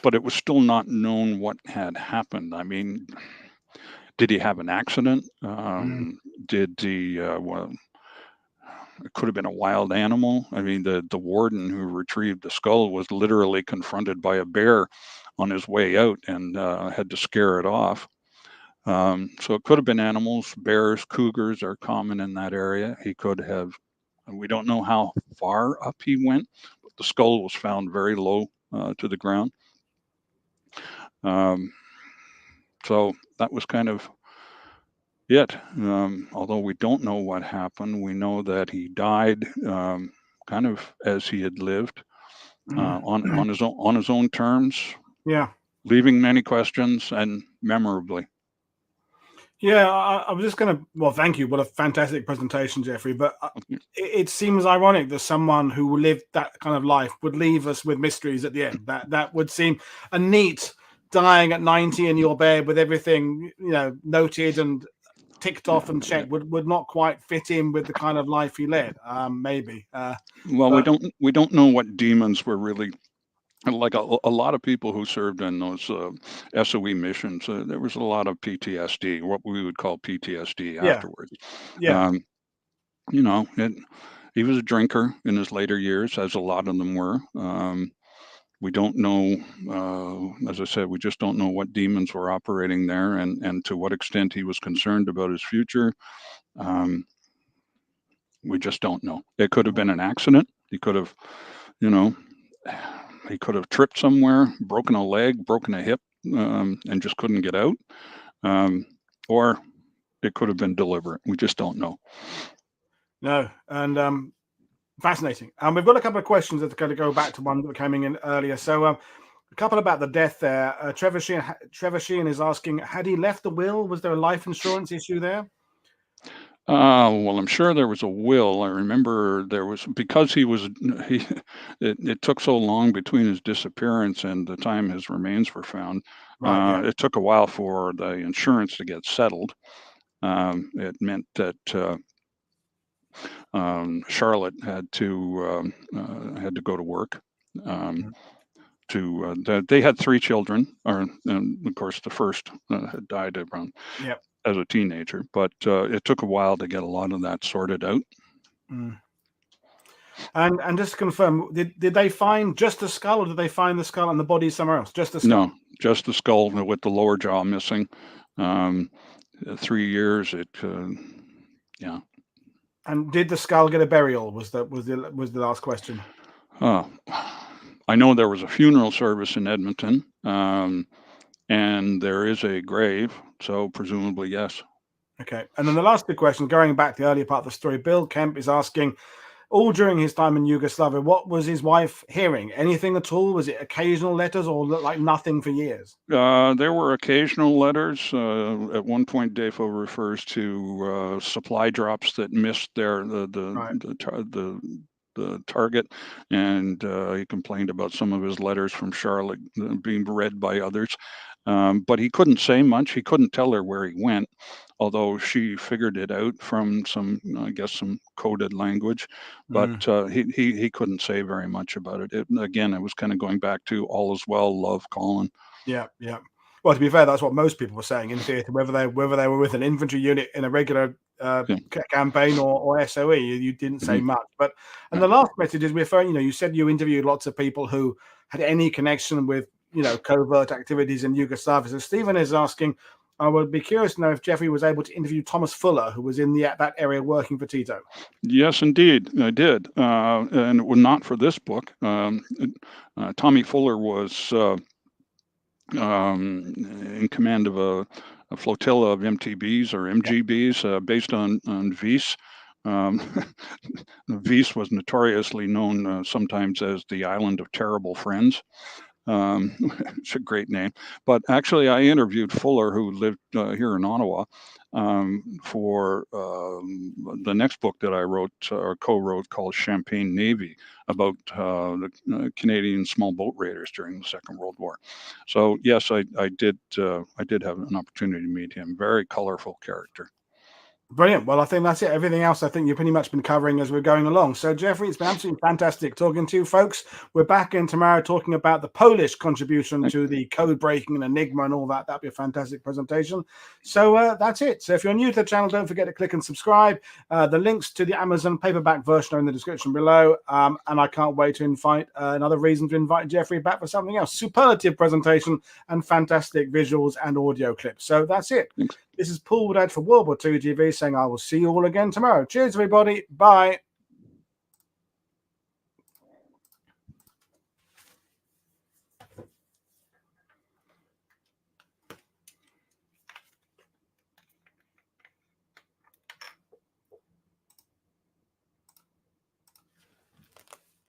but it was still not known what had happened. I mean, did he have an accident? Did well, it could have been a wild animal. I mean, the warden who retrieved the skull was literally confronted by a bear on his way out and had to scare it off. So it could have been animals. Bears, cougars are common in that area. He could have. We don't know how far up he went, but the skull was found very low to the ground. So that was kind of it. Although we don't know what happened, we know that he died kind of as he had lived on his own terms. Yeah. Leaving many questions and memorably. Yeah, I was just going to, well, thank you. What a fantastic presentation, Jeffrey. But it seems ironic that someone who lived that kind of life would leave us with mysteries at the end. That would seem a neat dying at 90 in your bed with everything, noted and ticked off and checked would not quite fit in with the kind of life he led. Maybe. Well, we don't know what demons were really. Like a lot of people who served in those SOE missions, there was a lot of PTSD, what we would call PTSD afterwards. Yeah. He was a drinker in his later years, as a lot of them were. We don't know, as I said, we just don't know what demons were operating there and to what extent he was concerned about his future. We just don't know. It could have been an accident. He could have, he could have tripped somewhere, broken a leg, broken a hip, and just couldn't get out. Or it could have been deliberate. We just don't know. No, and fascinating. We've got a couple of questions that are going to go back to one that came in earlier. So a couple about the death there. Trevor Sheehan is asking, had he left the will? Was there a life insurance issue there? Well, I'm sure there was a will. I remember there was, because it took so long between his disappearance and the time his remains were found. Right, It took a while for the insurance to get settled. It meant that Charlotte had to go to work. They had 3 children, and of course the first had died around. Yep. As a teenager, but it took a while to get a lot of that sorted out. And just to confirm, did they find just the skull, or did they find the skull and the body somewhere else? Just the skull? No, just the skull with the lower jaw missing. 3 years. Yeah. And did the skull get a burial? Was the last question. I know there was a funeral service in Edmonton, and there is a grave, so presumably yes. Okay, and then the last 2 questions, going back to the earlier part of the story, Bill Kemp is asking, all during his time in Yugoslavia, what was his wife hearing? Anything at all? Was it occasional letters or like nothing for years? There were occasional letters. At one point, Dafoe refers to supply drops that missed the target, and he complained about some of his letters from Charlotte being read by others. But he couldn't say much. He couldn't tell her where he went, although she figured it out from some coded language. But he couldn't say very much about it. It was kind of going back to all is well, love, Colin. Yeah. Well, to be fair, that's what most people were saying in theatre, whether they were with an infantry unit in a regular campaign or SOE, you didn't say much. But the last message is referring. You said you interviewed lots of people who had any connection with covert activities in Yugoslavia. So Stephen is asking, I would be curious to know if Jeffrey was able to interview Thomas Fuller, who was in that area working for Tito. Yes, indeed, I did, and it was not for this book. Tommy Fuller was in command of a flotilla of MTBs or MGBs based on Vis. Vis was notoriously known sometimes as the Island of Terrible Friends. It's a great name. But actually, I interviewed Fuller, who lived here in Ottawa, for the next book that I wrote or co-wrote called Champagne Navy, about the Canadian small boat raiders during the Second World War. So yes, I did have an opportunity to meet him. Very colorful character. Brilliant. Well, I think that's it. Everything else, I think you've pretty much been covering as we're going along. So, Jeffrey, it's been absolutely fantastic talking to you, folks. We're back in tomorrow talking about the Polish contribution to the code breaking and Enigma and all that. That'd be a fantastic presentation. So that's it. So if you're new to the channel, don't forget to click and subscribe. The links to the Amazon paperback version are in the description below. And I can't wait to invite another reason to invite Jeffrey back for something else. Superlative presentation and fantastic visuals and audio clips. So that's it. Thanks. This is Paul Woodhead for World War II TV saying I will see you all again tomorrow. Cheers, everybody. Bye.